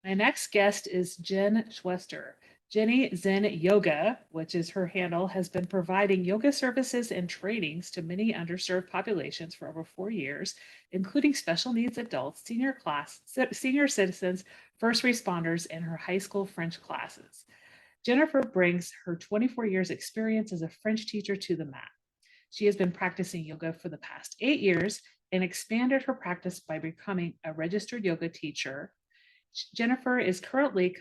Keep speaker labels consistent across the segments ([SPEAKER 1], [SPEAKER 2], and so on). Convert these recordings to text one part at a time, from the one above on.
[SPEAKER 1] My next guest is Jen Schwester. Jennyzenyoga, which is her handle, has been providing yoga services and trainings to many underserved populations for over 4 years, including special needs adults, senior citizens, first responders, and her high school French classes. Jennifer brings her 24 years experience as a French teacher to the mat. She has been practicing yoga for the past 8 years and expanded her practice by becoming a registered yoga teacher. Jennifer is currently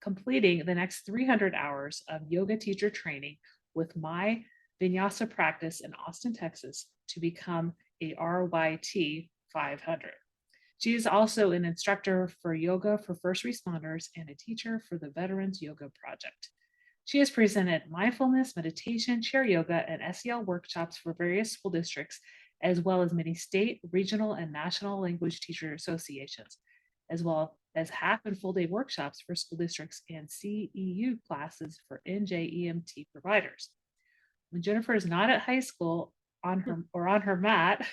[SPEAKER 1] completing the next 300 hours of yoga teacher training with My Vinyasa Practice in Austin, Texas, to become a RYT 500. She is also an instructor for yoga for first responders and a teacher for the Veterans Yoga Project. She has presented mindfulness, meditation, chair yoga, and SEL workshops for various school districts, as well as many state, regional, and national language teacher associations, as well as half and full day workshops for school districts and CEU classes for NJ EMT providers. When Jennifer is not at high school on her mat,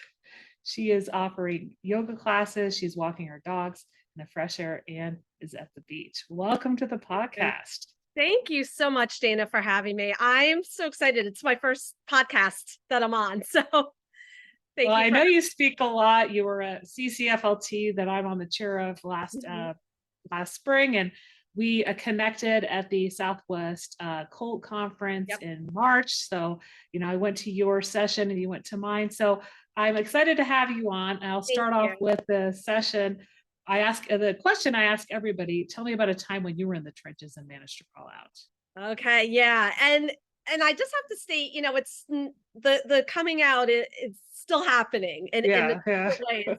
[SPEAKER 1] she is offering yoga classes, she's walking her dogs in the fresh air, and is at the beach. Welcome to the podcast.
[SPEAKER 2] Thank you so much, Dana, for having me. I am so excited. It's my first podcast that I'm on. So
[SPEAKER 1] Well,
[SPEAKER 2] thank you
[SPEAKER 1] I
[SPEAKER 2] for
[SPEAKER 1] know you speak a lot. You were a CCFLT that I'm on the chair of
[SPEAKER 2] Mhm.
[SPEAKER 1] last spring, and we connected at the Southwest Colt Conference
[SPEAKER 2] Yep.
[SPEAKER 1] in March. So, I went to your session and you went to mine. So I'm excited to have you on. I'll
[SPEAKER 2] Thank
[SPEAKER 1] start off
[SPEAKER 2] you.
[SPEAKER 1] with the session. The question I ask everybody: tell me about a time when you were in the trenches and managed to crawl out.
[SPEAKER 2] Okay, yeah. And I just have to state, the coming out it's still happening in the
[SPEAKER 1] Yeah, yeah.
[SPEAKER 2] different ways.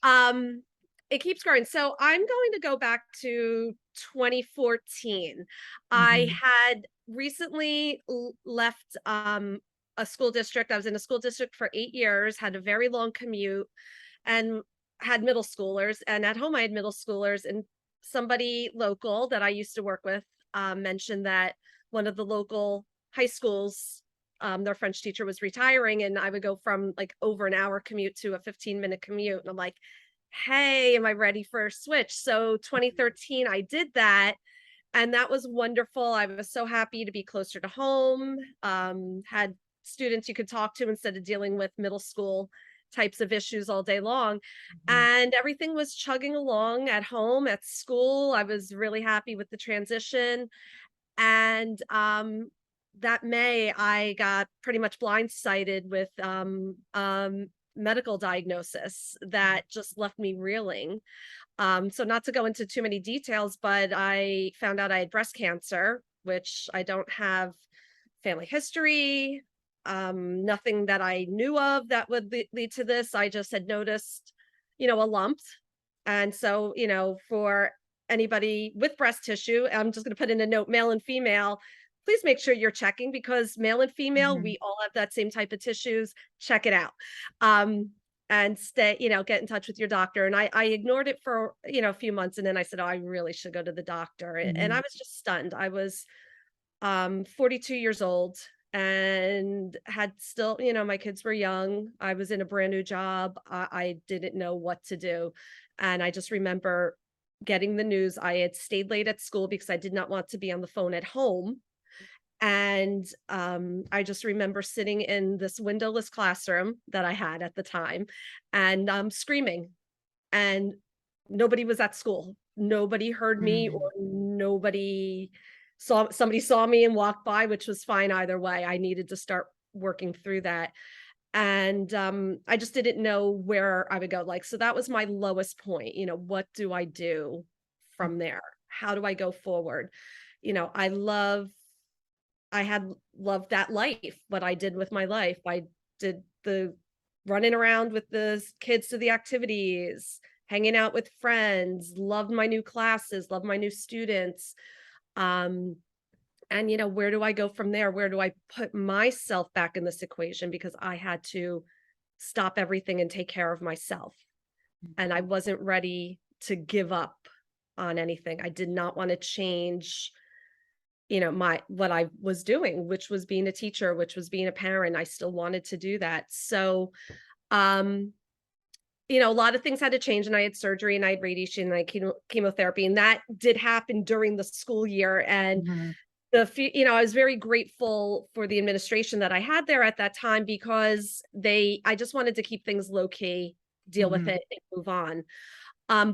[SPEAKER 2] Um it keeps growing. So I'm going to go back to 2014. I
[SPEAKER 1] Mhm.
[SPEAKER 2] had recently left a school district. I was in a school district for 8 years, had a very long commute, and had middle schoolers, and at home I had middle schoolers, and somebody local that I used to work with mentioned that one of the local high schools, their French teacher was retiring, and I would go from like over an hour commute to a 15-minute commute. And I'm like, hey, am I ready for a switch? So 2013, I did that. And that was wonderful. I was so happy to be closer to home, had students you could talk to instead of dealing with middle school types of issues all day long.
[SPEAKER 1] Mhm.
[SPEAKER 2] And everything was chugging along at home, at school. I was really happy with the transition. And that May, I got pretty much blindsided with medical diagnosis that just left me reeling. So not to go into too many details, but I found out I had breast cancer, which I don't have family history, nothing that I knew of that would lead to this. I just had noticed, a lump. And so, for anybody with breast tissue, I'm just going to put in a note, male and female, please make sure you're checking, because male and female,
[SPEAKER 1] Mhm.
[SPEAKER 2] we all have that same type of tissues. Check it out. Um, and stay, get in touch with your doctor. And I ignored it for, a few months. And then I said, oh, I really should go to the doctor. And I
[SPEAKER 1] Mhm.
[SPEAKER 2] was just stunned. I was 42 years old and had still, my kids were young. I was in a brand new job. I didn't know what to do. And I just remember getting the news. I had stayed late at school because I did not want to be on the phone at home. And I just remember sitting in this windowless classroom that I had at the time, and screaming. And nobody was at school. Nobody heard me, or
[SPEAKER 1] Mhm.
[SPEAKER 2] nobody saw somebody saw me and walked by, which was fine either way. I needed to start working through that. And I just didn't know where I would go. Like, so that was my lowest point. What do I do from there? How do I go forward? I had loved that life, what I did with my life. I did the running around with the kids to the activities, hanging out with friends, loved my new classes, loved my new students. Um, and where do I go from there? Where do I put myself back in this equation? Because I had to stop everything and take care of myself. And I
[SPEAKER 1] Mhm.
[SPEAKER 2] wasn't ready to give up on anything. I did not want to change, my what I was doing, which was being a teacher, which was being a parent. I still wanted to do that. So, um, a lot of things had to change, and I had surgery and I had radiation and I had chemotherapy, and that did happen during the school year. And
[SPEAKER 1] Mhm.
[SPEAKER 2] I was very grateful for the administration that I had there at that time, because I just wanted to keep things low key, deal with
[SPEAKER 1] Mhm.
[SPEAKER 2] it and move on.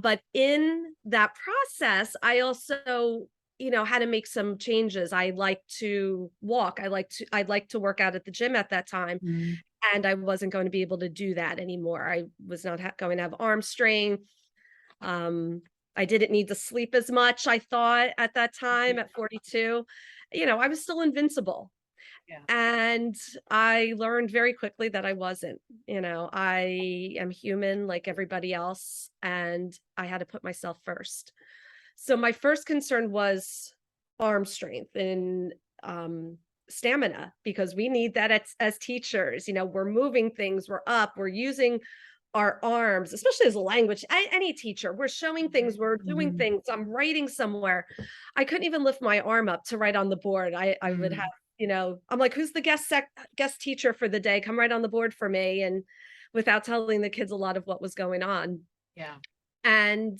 [SPEAKER 2] But in that process, I also, had to make some changes. I like to walk. I'd like to work out at the gym at that time,
[SPEAKER 1] Mhm.
[SPEAKER 2] and I wasn't going to be able to do that anymore. I was not going to have arm strength. Um, I didn't need to sleep as much, I thought, at that time at 42. I was still invincible.
[SPEAKER 1] Yeah.
[SPEAKER 2] And I learned very quickly that I wasn't. I am human like everybody else, and I had to put myself first. So my first concern was arm strength and stamina, because we need that as teachers. We're moving things, we're up, we're using our arms, especially as a language. Any teacher, we're showing things, we're doing
[SPEAKER 1] Mhm.
[SPEAKER 2] things. I'm writing somewhere. I couldn't even lift my arm up to write on the board. I would have,
[SPEAKER 1] Mhm.
[SPEAKER 2] I'm like, who's the guest teacher for the day? Come right on the board for me. And without telling the kids a lot of what was going on.
[SPEAKER 1] Yeah.
[SPEAKER 2] And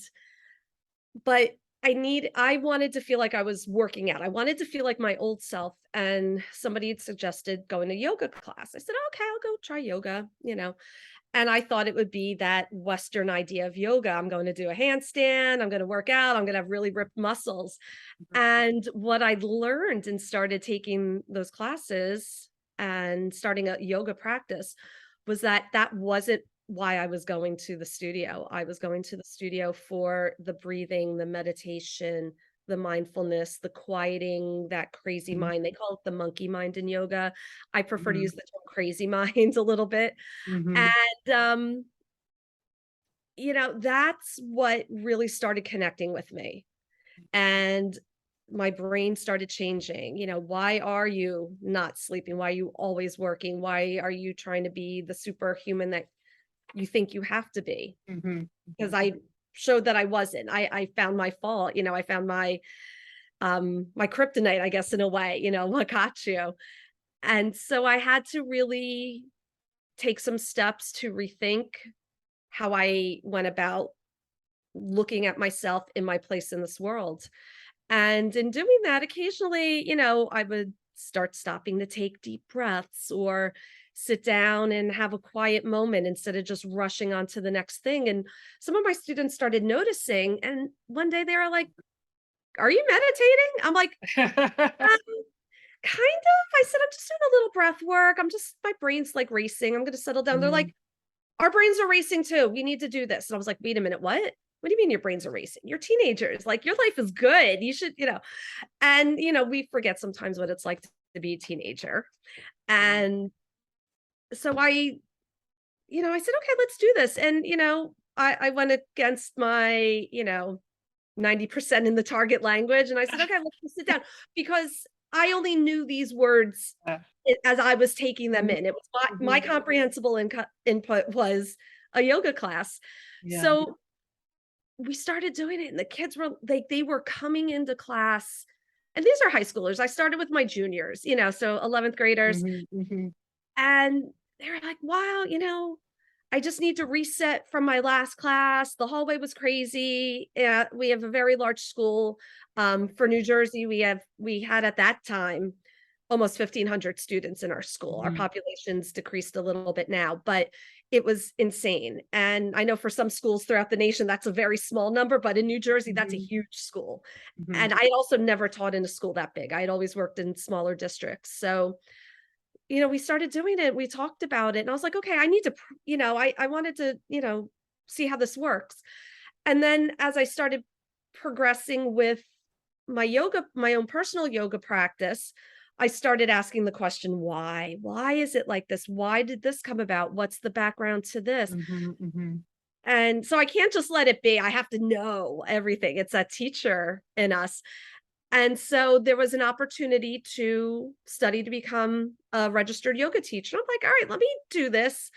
[SPEAKER 2] but I wanted to feel like I was working out. I wanted to feel like my old self. And somebody had suggested going to yoga class. I said, okay, I'll go try yoga. And I thought it would be that Western idea of yoga. I'm going to do a handstand. I'm going to work out. I'm going to have really ripped muscles.
[SPEAKER 1] Mhm.
[SPEAKER 2] And what I learned and started taking those classes and starting a yoga practice was that that wasn't why I was going to the studio. I was going to the studio for the breathing, the meditation, the mindfulness, the quieting that crazy
[SPEAKER 1] Mhm.
[SPEAKER 2] mind. They call it the monkey mind in yoga. I prefer to
[SPEAKER 1] Mhm.
[SPEAKER 2] use the term crazy mind a little bit.
[SPEAKER 1] Mhm.
[SPEAKER 2] And that's what really started connecting with me. And my brain started changing. Why are you not sleeping? Why are you always working? Why are you trying to be the superhuman that you think you have to be?
[SPEAKER 1] Mhm.
[SPEAKER 2] Because
[SPEAKER 1] Mhm.
[SPEAKER 2] I showed that I wasn't. I found my fault. I found my kryptonite, I guess, in a way, what got you. And so I had to really take some steps to rethink how I went about looking at myself in my place in this world. And in doing that, occasionally, I would start stopping to take deep breaths or sit down and have a quiet moment instead of just rushing on to the next thing. And some of my students started noticing. And one day they were like, "Are you meditating?" I'm like, um, "Kind of." I said, "I'm just doing a little breath work. My brain's like racing. I'm going to settle down." They're
[SPEAKER 1] Mhm.
[SPEAKER 2] like, "Our brains are racing too. We need to do this." And I was like, "Wait a minute, what? What do you mean your brains are racing? You're teenagers. Like your life is good. You should, And, we forget sometimes what it's like to be a teenager.
[SPEAKER 1] Yeah.
[SPEAKER 2] And so I said, okay, let's do this. And, I went against my, 90% in the target language. And I said, okay, let's just sit down, because I only knew these words
[SPEAKER 1] Yeah.
[SPEAKER 2] as I was taking them
[SPEAKER 1] Mhm.
[SPEAKER 2] in. It was my
[SPEAKER 1] Mhm.
[SPEAKER 2] comprehensible input was a yoga class.
[SPEAKER 1] Yeah.
[SPEAKER 2] So we started doing it, and the kids were they were coming into class, and these are high schoolers. I started with my juniors, so 11th graders,
[SPEAKER 1] Mhm. Mhm.
[SPEAKER 2] and they were like, "Wow, I just need to reset from my last class. The hallway was crazy." We have a very large school. For New Jersey, we had at that time almost 1,500 students in our school. Our
[SPEAKER 1] Mhm.
[SPEAKER 2] population's decreased a little bit now, but it was insane. And I know for some schools throughout the nation, that's a very small number, but in New Jersey, that's a
[SPEAKER 1] Mhm.
[SPEAKER 2] huge school.
[SPEAKER 1] Mhm.
[SPEAKER 2] And I had also never taught in a school that big. I had always worked in smaller districts. So, we started doing it. We talked about it. And I was like, okay, I need to, I wanted to, see how this works. And then as I started progressing with my own personal yoga practice, I started asking the question, why? Why is it like this? Why did this come about? What's the background to this?
[SPEAKER 1] Mhm. Mhm.
[SPEAKER 2] And so I can't just let it be. I have to know everything. It's that teacher in us. And so there was an opportunity to study to become a registered yoga teacher. I'm like, all right, let me do this.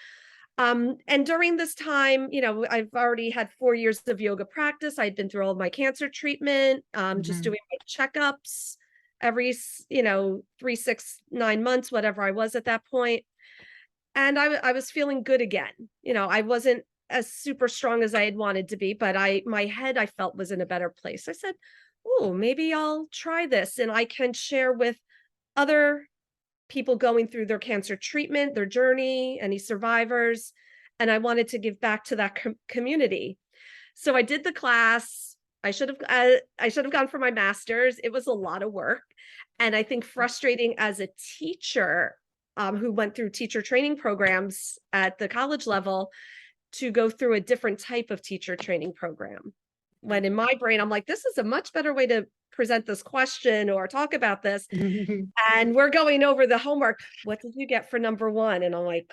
[SPEAKER 2] And during this time, I've already had 4 years of yoga practice. I'd been through all of my cancer treatment, just
[SPEAKER 1] Mhm.
[SPEAKER 2] doing my checkups every, 3, 6, 9 months, whatever I was at that point. And I was feeling good again. I wasn't as super strong as I had wanted to be, but my head I felt was in a better place. I said, "Oh, maybe I'll try this and I can share with other people going through their cancer treatment, their journey, any survivors." And I wanted to give back to that community. So I did the class. I should have gone for my master's. It was a lot of work, and I think frustrating as a teacher, who went through teacher training programs at the college level, to go through a different type of teacher training program. When in my brain, I'm like, this is a much better way to present this question or talk about this. And we're going over the homework. What did you get for number one? And I'm like,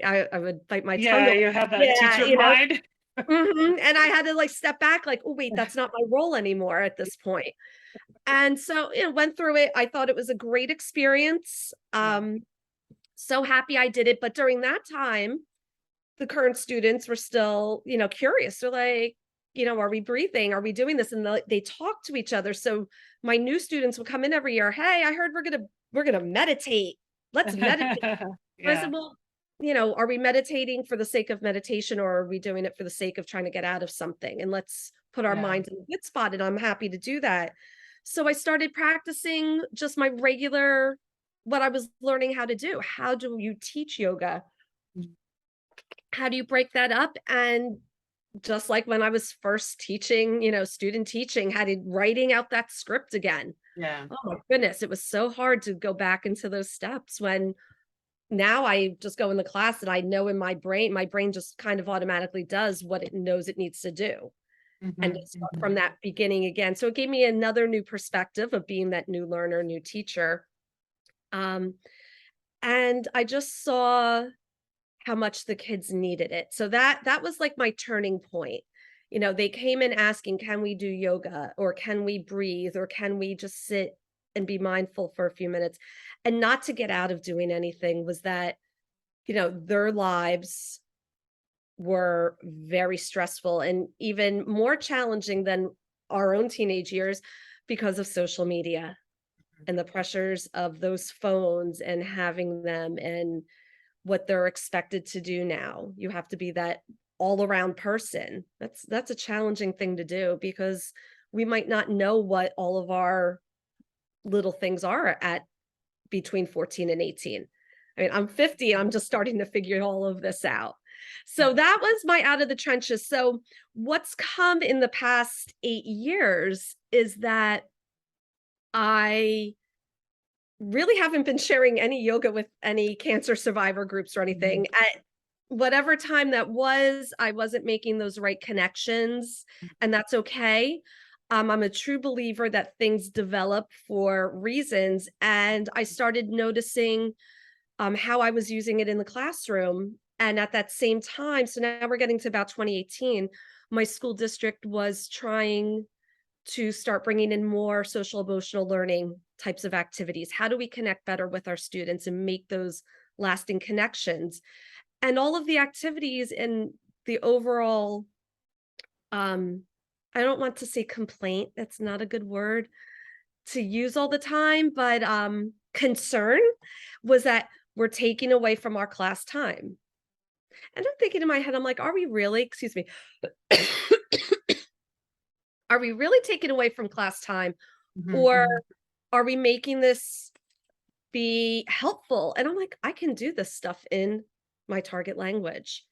[SPEAKER 2] I would bite my tongue.
[SPEAKER 1] Yeah, you have that
[SPEAKER 2] Yeah,
[SPEAKER 1] teacher mind.
[SPEAKER 2] and I had to like step back, like, oh, wait, that's not my role anymore at this point. And so, went through it. I thought it was a great experience. So happy I did it. But during that time, the current students were still, curious. They're like, are we breathing? Are we doing this? And they talk to each other. So my new students would come in every year. Hey, I heard we're gonna meditate. Let's meditate. I
[SPEAKER 1] Yeah,
[SPEAKER 2] said, well, are we meditating for the sake of meditation, or are we doing it for the sake of trying to get out of something? And let's put our
[SPEAKER 1] yeah,
[SPEAKER 2] minds in a good spot. And I'm happy to do that. So I started practicing just my regular, what I was learning how to do. How do you teach yoga?
[SPEAKER 1] Mm.
[SPEAKER 2] How do you break that up? And just like when I was first teaching, student teaching, had it writing out that script again.
[SPEAKER 1] yeah,
[SPEAKER 2] Oh my goodness, it was so hard to go back into those steps when now I just go in the class and I know in my brain just kind of automatically does what it knows it needs to do. And to
[SPEAKER 1] mhm,
[SPEAKER 2] start from
[SPEAKER 1] mhm.
[SPEAKER 2] that beginning again. So it gave me another new perspective of being that new learner, new teacher. Um, and I just saw how much the kids needed it. So that was like my turning point. They came in asking, can we do yoga, or can we breathe, or can we just sit and be mindful for a few minutes? And not to get out of doing anything was that, their lives were very stressful and even more challenging than our own teenage years because of social media and the pressures of those phones and having them, and what they're expected to do now. You have to be that all around person. That's a challenging thing to do because we might not know what all of our little things are at between 14 and 18. I mean, I'm 50 and I'm just starting to figure all of this out. So that was my out of the trenches. So what's come in the past 8 years is that I really haven't been sharing any yoga with any cancer survivor groups or anything. At whatever time that was, I wasn't making those right connections, and that's okay. I'm a true believer that things develop for reasons, and I started noticing how I was using it in the classroom. And at that same time, so now we're getting to about 2018, my school district was trying to start bringing in more social emotional learning types of activities. How do we connect better with our students and make those lasting connections? And all of the activities and the overall, I don't want to say complaint, that's not a good word to use all the time, but concern was that we're taking away from our class time. And I'm thinking in my head, I'm like, are we really, excuse me, are we really taking away from class time?
[SPEAKER 1] Mhm,
[SPEAKER 2] Or
[SPEAKER 1] mhm.
[SPEAKER 2] are we making this be helpful? And I'm like, I can do this stuff in my target language.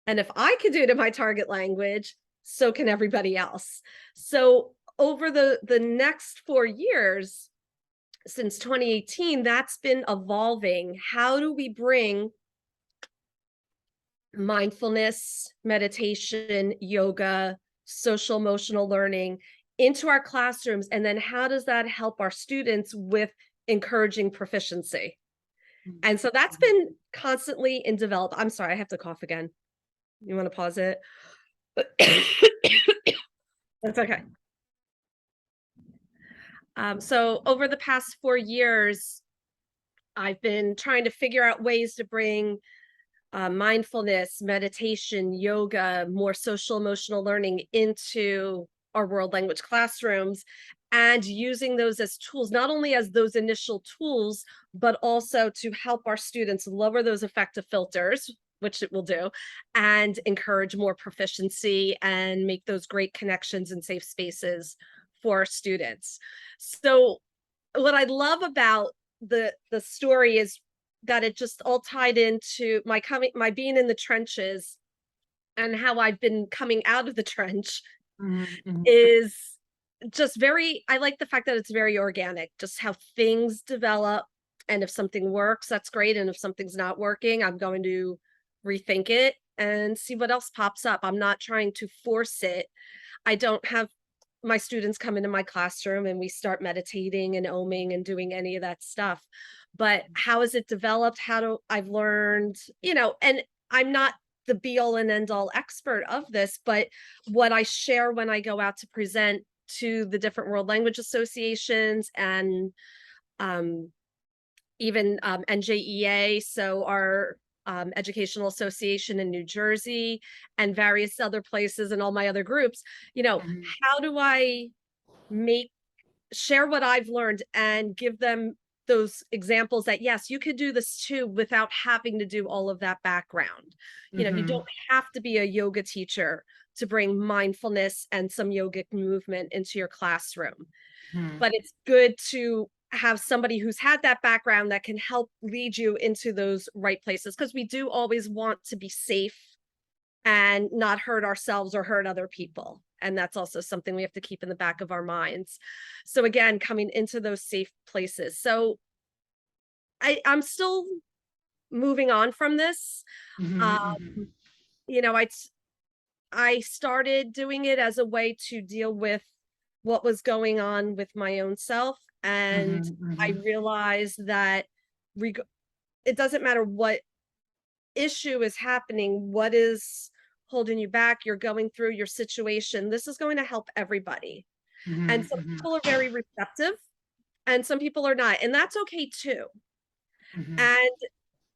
[SPEAKER 2] And if I can do it in my target language, so can everybody else. So over the next 4 years, since 2018, that's been evolving. How do we bring mindfulness, meditation, yoga, social emotional learning into our classrooms? And then how does that help our students with encouraging proficiency?
[SPEAKER 1] Mhm,
[SPEAKER 2] And so that's
[SPEAKER 1] mhm.
[SPEAKER 2] been constantly in develop. I'm sorry, I have to cough again. You want to pause it? That's okay. So over the past 4 years, I've been trying to figure out ways to bring mindfulness, meditation, yoga, more social emotional learning into our world language classrooms, and using those as tools, not only as those initial tools, but also to help our students lower those affective filters, which it will do, and encourage more proficiency and make those great connections and safe spaces for students. So what I love about the story is that it just all tied into my being in the trenches and how I've been coming out of the trench
[SPEAKER 1] Mhm, mhm,
[SPEAKER 2] is just very, I like the fact that it's very organic, just how things develop. And if something works, that's great. And if something's not working, I'm going to rethink it and see what else pops up. I'm not trying to force it. I don't have my students come into my classroom and we start meditating and oming and doing any of that stuff. But how has it developed? How do I've learned, and I'm not the be all and end all expert of this, but what I share when I go out to present to the different world language associations and um, even NJEA, so our educational association in New Jersey and various other places and all my other groups,
[SPEAKER 1] mhm,
[SPEAKER 2] how do I make share what I've learned and give them those examples that yes, you could do this too without having to do all of that background. You
[SPEAKER 1] mhm,
[SPEAKER 2] don't have to be a yoga teacher to bring mindfulness and some yogic movement into your classroom,
[SPEAKER 1] mhm,
[SPEAKER 2] but it's good to have somebody who's had that background that can help lead you into those right places, because we do always want to be safe and not hurt ourselves or hurt other people. And that's also something we have to keep in the back of our minds. So again, coming into those safe places. So I'm still moving on from this.
[SPEAKER 1] mhm,
[SPEAKER 2] Uh,
[SPEAKER 1] mhm,
[SPEAKER 2] you know, I I started doing it as a way to deal with what was going on with my own self. And
[SPEAKER 1] mhm,
[SPEAKER 2] I
[SPEAKER 1] mhm,
[SPEAKER 2] realized that reg- it doesn't matter what issue is happening, what is holding you back, you're going through your situation. This is going to help everybody. And
[SPEAKER 1] mhm,
[SPEAKER 2] some
[SPEAKER 1] mhm,
[SPEAKER 2] people are very receptive and some people are not. And that's okay too.
[SPEAKER 1] mhm,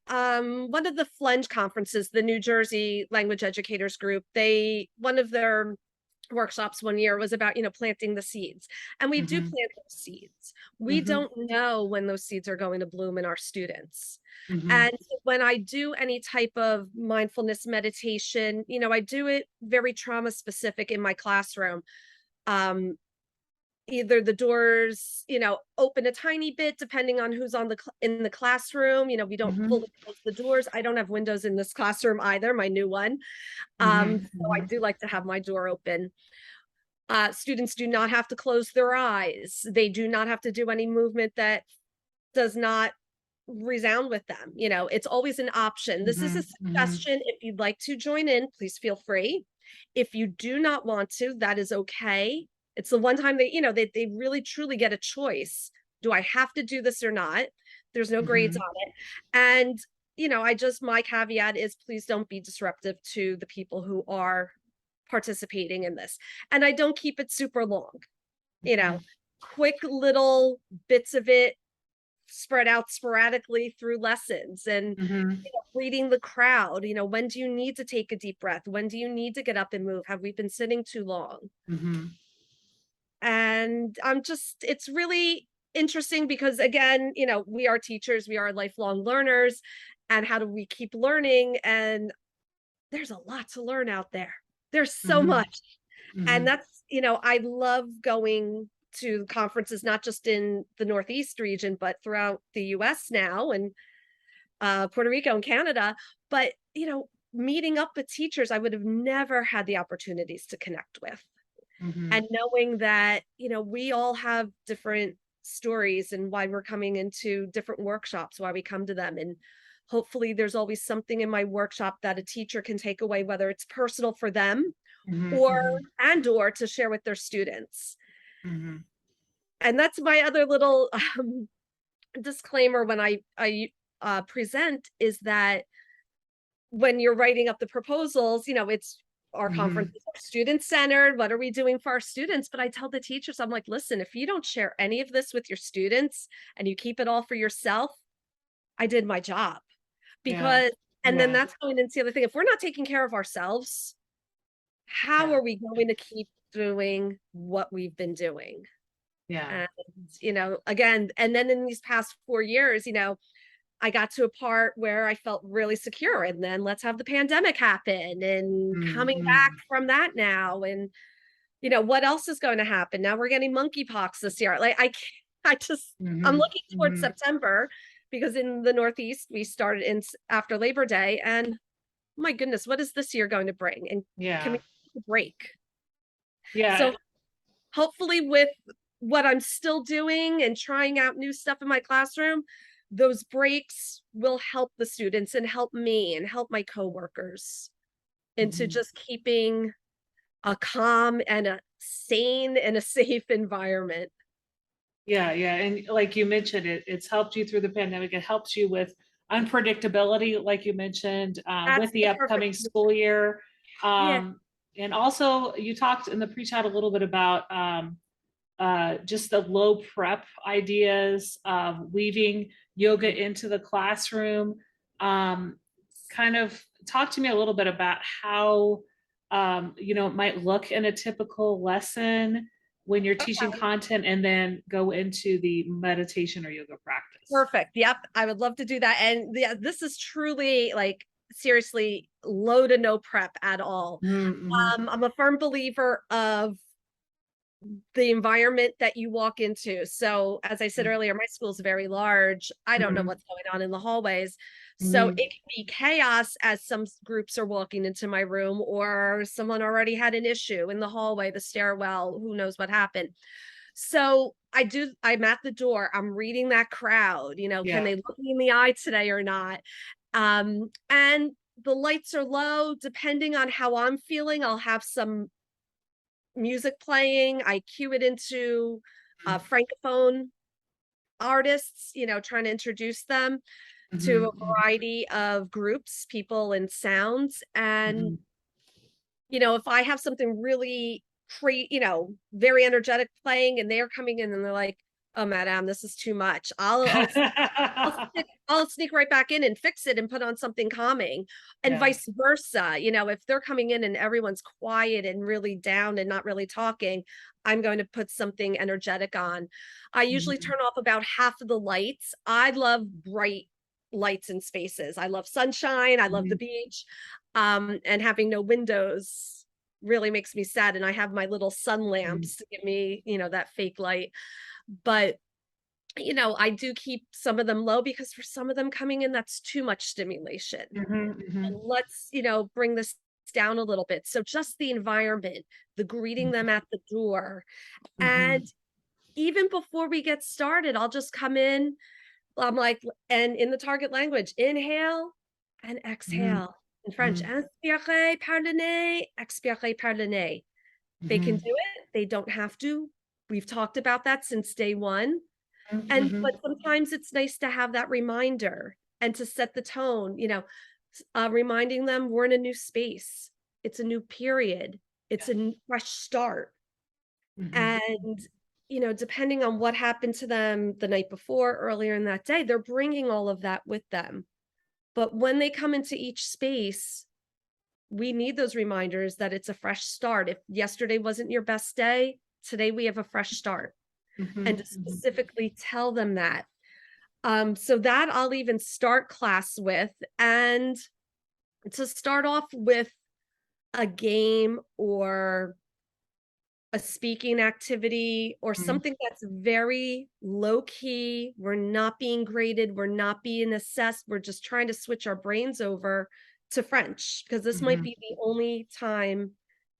[SPEAKER 2] And one of the Flenge conferences, the New Jersey Language Educators Group, one of their workshops one year was about, planting the seeds. And we do
[SPEAKER 1] mhm,
[SPEAKER 2] plant those seeds. We
[SPEAKER 1] mhm,
[SPEAKER 2] don't know when those seeds are going to bloom in our students.
[SPEAKER 1] mhm,
[SPEAKER 2] And so when I do any type of mindfulness meditation, I do it very trauma specific in my classroom. Um, Either the doors, open a tiny bit depending on who's in the classroom. We don't
[SPEAKER 1] mhm,
[SPEAKER 2] fully close the doors. I don't have windows in this classroom either, my new one.
[SPEAKER 1] mhm,
[SPEAKER 2] So I
[SPEAKER 1] mhm,
[SPEAKER 2] do like to have my door open. Students do not have to close their eyes. They do not have to do any movement that does not resound with them. It's always an option. This is a
[SPEAKER 1] mhm, mhm,
[SPEAKER 2] suggestion. If you'd like to join in, please feel free. If you do not want to, that is okay. It's the one time they really truly get a choice. Do I have to do this or not? There's no grades
[SPEAKER 1] mhm,
[SPEAKER 2] on it. And, my caveat is please don't be disruptive to the people who are participating in this. And I don't keep it super long, you know,
[SPEAKER 1] mhm,
[SPEAKER 2] quick little bits of it spread out sporadically through lessons and
[SPEAKER 1] mhm,
[SPEAKER 2] reading the crowd. When do you need to take a deep breath? When do you need to get up and move? Have we been sitting too long?
[SPEAKER 1] mhm,
[SPEAKER 2] And it's really interesting because again, we are teachers, we are lifelong learners, and how do we keep learning? And there's a lot to learn out there. There's so
[SPEAKER 1] mhm,
[SPEAKER 2] much. And
[SPEAKER 1] mhm,
[SPEAKER 2] that's, I love going to conferences, not just in the Northeast region, but throughout the US now and Puerto Rico and Canada. But, meeting up with teachers I would have never had the opportunities to connect with.
[SPEAKER 1] mhm,
[SPEAKER 2] And knowing that, we all have different stories and why we're coming into different workshops, why we come to them. And hopefully there's always something in my workshop that a teacher can take away, whether it's personal for them
[SPEAKER 1] mhm,
[SPEAKER 2] or
[SPEAKER 1] mhm,
[SPEAKER 2] and/or to share with their students.
[SPEAKER 1] mhm,
[SPEAKER 2] And that's my other little disclaimer when I present is that when you're writing up the proposals, it's our
[SPEAKER 1] mhm,
[SPEAKER 2] conferences are student centered. What are we doing for our students? But I tell the teachers, I'm like, listen, if you don't share any of this with your students and you keep it all for yourself, I did my job.
[SPEAKER 1] yeah,
[SPEAKER 2] Because, and then
[SPEAKER 1] yeah,
[SPEAKER 2] that's going into the other thing. If we're not taking care of ourselves, how
[SPEAKER 1] yeah,
[SPEAKER 2] are we going to keep doing what we've been doing?
[SPEAKER 1] yeah,
[SPEAKER 2] And, again, and then in these past 4 years, I got to a part where I felt really secure, and then let's have the pandemic happen and coming back
[SPEAKER 1] Mm-hmm.
[SPEAKER 2] from that now. And, what else is going to happen? Now we're getting monkeypox this year. Like I just, I'm
[SPEAKER 1] Mm-hmm.
[SPEAKER 2] looking towards
[SPEAKER 1] Mm-hmm.
[SPEAKER 2] September because in the Northeast, we started in after Labor Day, and my goodness, what is this year going to bring? And can we
[SPEAKER 1] Yeah.
[SPEAKER 2] take a break?
[SPEAKER 1] Yeah.
[SPEAKER 2] So hopefully with what I'm still doing and trying out new stuff in my classroom, those breaks will help the students and help me and help my coworkers into
[SPEAKER 1] Mhm.
[SPEAKER 2] just keeping a calm and a sane and a safe environment.
[SPEAKER 1] Yeah, yeah, and like you mentioned, it's helped you through the pandemic. It helps you with unpredictability, like you mentioned, with
[SPEAKER 2] That's
[SPEAKER 1] the
[SPEAKER 2] the perfect
[SPEAKER 1] upcoming school year.
[SPEAKER 2] yeah,
[SPEAKER 1] And also, you talked in the pre-chat a little bit about just the low prep ideas of weaving yoga into the classroom. Um, Kind of talk to me a little bit about how it might look in a typical lesson when you're teaching
[SPEAKER 2] okay,
[SPEAKER 1] content and then go into the meditation or yoga practice.
[SPEAKER 2] perfect. Yep, I would love to do that. And yeah, this is truly like seriously low to no prep at all.
[SPEAKER 1] Mm-hmm.
[SPEAKER 2] I'm a firm believer of the environment that you walk into. So, as I said earlier, my school is very large. I don't know
[SPEAKER 1] Mm-hmm.
[SPEAKER 2] what's going on in the hallways. So, it
[SPEAKER 1] Mm-hmm.
[SPEAKER 2] can be chaos as some groups are walking into my room, or someone already had an issue in the hallway, the stairwell, who knows what happened. So, I'm at the door, I'm reading that crowd, can
[SPEAKER 1] Yeah.
[SPEAKER 2] they look me in the eye today or not? And the lights are low, depending on how I'm feeling, I'll have some music playing. I cue it into francophone artists, trying to introduce them to a
[SPEAKER 1] Mm-hmm.
[SPEAKER 2] variety of groups, people, and sounds. And,
[SPEAKER 1] Mm-hmm.
[SPEAKER 2] if I have something really very energetic playing and they're coming in and they're like, oh, madam, this is too much. I'll sneak right back in and fix it and put on something calming, and
[SPEAKER 1] Yeah.
[SPEAKER 2] vice versa. If they're coming in and everyone's quiet and really down and not really talking, I'm going to put something energetic on. I usually
[SPEAKER 1] Mhm.
[SPEAKER 2] turn off about half of the lights. I love bright lights and spaces. I love sunshine. I love the
[SPEAKER 1] Mhm.
[SPEAKER 2] beach. And having no windows really makes me sad. And I have my little sun
[SPEAKER 1] Mhm.
[SPEAKER 2] lamps to give me, that fake light. But I do keep some of them low because for some of them coming in, that's too much stimulation.
[SPEAKER 1] Mhm.
[SPEAKER 2] And
[SPEAKER 1] Mhm.
[SPEAKER 2] let's, bring this down a little bit. So just the environment, the greeting them at the door. And
[SPEAKER 1] Mhm.
[SPEAKER 2] even before we get started, I'll just come in. I'm like, and in the target language, inhale and
[SPEAKER 1] Mhm.
[SPEAKER 2] exhale. In French,
[SPEAKER 1] Mhm.
[SPEAKER 2] inspirez par le nez, expirez par le nez. They can do
[SPEAKER 1] Mhm.
[SPEAKER 2] it. They don't have to. We've talked about that since day one. And
[SPEAKER 1] Mhm.
[SPEAKER 2] but sometimes it's nice to have that reminder and to set the tone, reminding them we're in a new space. It's a new period. It's a fresh start.
[SPEAKER 1] Mhm.
[SPEAKER 2] And, depending on what happened to them the night before, earlier in that day, they're bringing all of that with them. But when they come into each space, we need those reminders that it's a fresh start. If yesterday wasn't your best day, today we have a fresh start. And
[SPEAKER 1] Mhm.
[SPEAKER 2] to
[SPEAKER 1] Mhm.
[SPEAKER 2] specifically tell them that. So that I'll even start class with, and to start off with a game or a speaking activity or
[SPEAKER 1] Mhm.
[SPEAKER 2] something that's very low key. We're not being graded, we're not being assessed. We're just trying to switch our brains over to French because this might
[SPEAKER 1] Mhm.
[SPEAKER 2] be the only time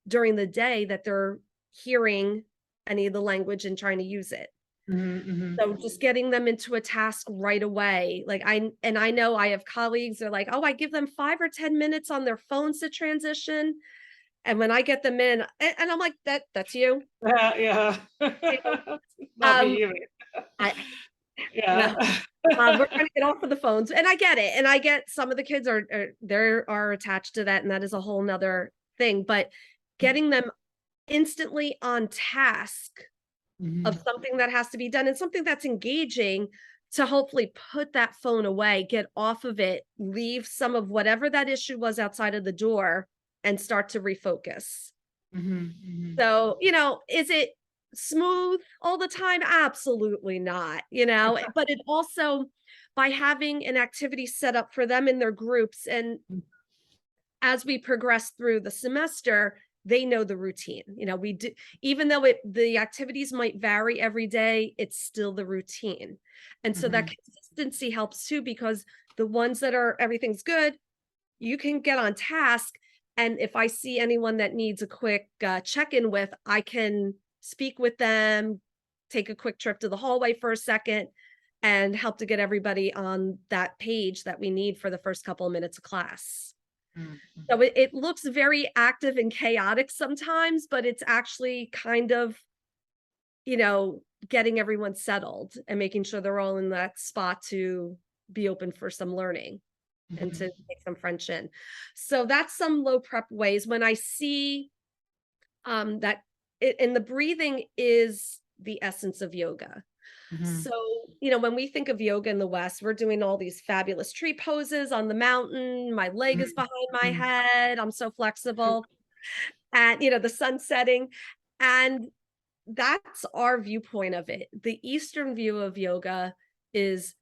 [SPEAKER 2] during the day that they're hearing any of the language and trying to use it.
[SPEAKER 1] Mhm. Mhm.
[SPEAKER 2] So just getting them into a task right away. I know I have colleagues, they're like, "Oh, I give them 5 or 10 minutes on their phones to transition." And when I get them in, and I'm like, "That's you?"
[SPEAKER 1] Yeah, yeah.
[SPEAKER 2] You?
[SPEAKER 1] Not
[SPEAKER 2] Um,
[SPEAKER 1] me either.
[SPEAKER 2] I
[SPEAKER 1] Yeah.
[SPEAKER 2] well, we're trying to get off of the phones, and I get it, and I get some of the kids are attached to that, and that is a whole 'nother thing, but getting them instantly on task of
[SPEAKER 1] Mhm.
[SPEAKER 2] something that has to be done and something that's engaging to hopefully put that phone away, get off of it, leave some of whatever that issue was outside of the door and start to refocus.
[SPEAKER 1] Mhm. Mhm.
[SPEAKER 2] So, is it smooth all the time? Absolutely not, but it also, by having an activity set up for them in their groups, and as we progress through the semester, they know the routine. We do, even though the activities might vary every day, it's still the routine. And so that consistency helps too, because the ones that are everything's good, you can get on task. And if I see anyone that needs a quick check-in with, I can speak with them, take a quick trip to the hallway for a second, and help to get everybody on that page that we need for the first couple of minutes of class. So it looks very active and chaotic sometimes, but it's actually kind of, getting everyone settled and making sure they're all in that spot to be open for some learning and to take some French in. So that's some low prep ways. When I see that and the breathing is the essence of yoga. So, when we think of yoga in the West, we're doing all these fabulous tree poses on the mountain. My leg is behind my head. I'm so flexible. And, the sun setting. And that's our viewpoint of it. The Eastern view of yoga is